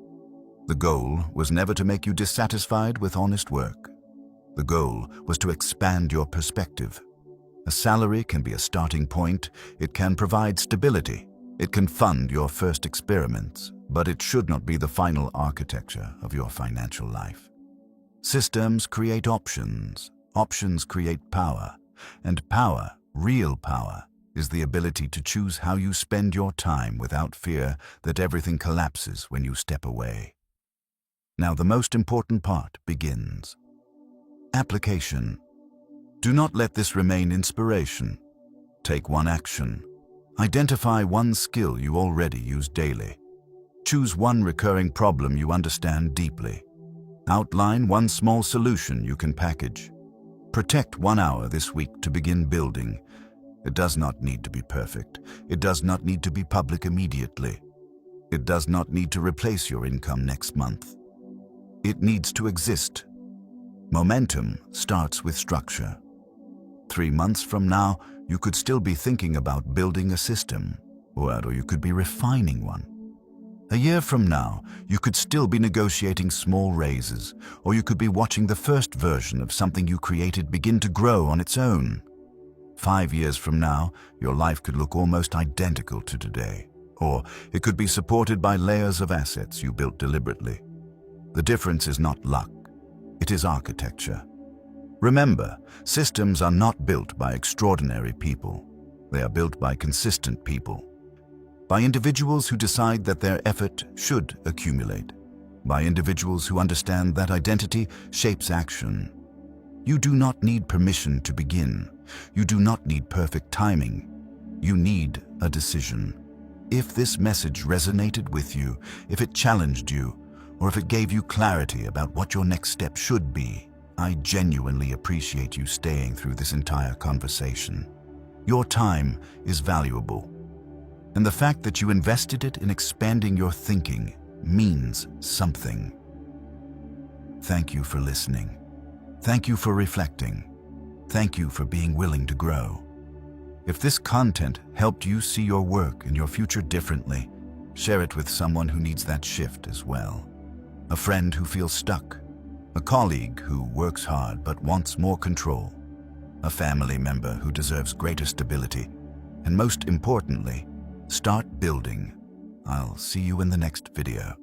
The goal was never to make you dissatisfied with honest work. The goal was to expand your perspective. A salary can be a starting point, it can provide stability, it can fund your first experiments, but it should not be the final architecture of your financial life. Systems create options, options create power, and power, real power, is the ability to choose how you spend your time without fear that everything collapses when you step away. Now the most important part begins. Application. Do not let this remain inspiration. Take one action. Identify one skill you already use daily. Choose one recurring problem you understand deeply. Outline one small solution you can package. Protect 1 hour this week to begin building. It does not need to be perfect. It does not need to be public immediately. It does not need to replace your income next month. It needs to exist. Momentum starts with structure. 3 months from now, you could still be thinking about building a system, or you could be refining one. A year from now, you could still be negotiating small raises, or you could be watching the first version of something you created begin to grow on its own. 5 years from now, your life could look almost identical to today, or it could be supported by layers of assets you built deliberately. The difference is not luck, it is architecture. Remember, systems are not built by extraordinary people. They are built by consistent people. By individuals who decide that their effort should accumulate. By individuals who understand that identity shapes action. You do not need permission to begin. You do not need perfect timing. You need a decision. If this message resonated with you, if it challenged you, or if it gave you clarity about what your next step should be, I genuinely appreciate you staying through this entire conversation. Your time is valuable, and the fact that you invested it in expanding your thinking means something. Thank you for listening. Thank you for reflecting. Thank you for being willing to grow. If this content helped you see your work and your future differently, share it with someone who needs that shift as well. A friend who feels stuck. A colleague who works hard but wants more control. A family member who deserves greater stability. And most importantly, start building. I'll see you in the next video.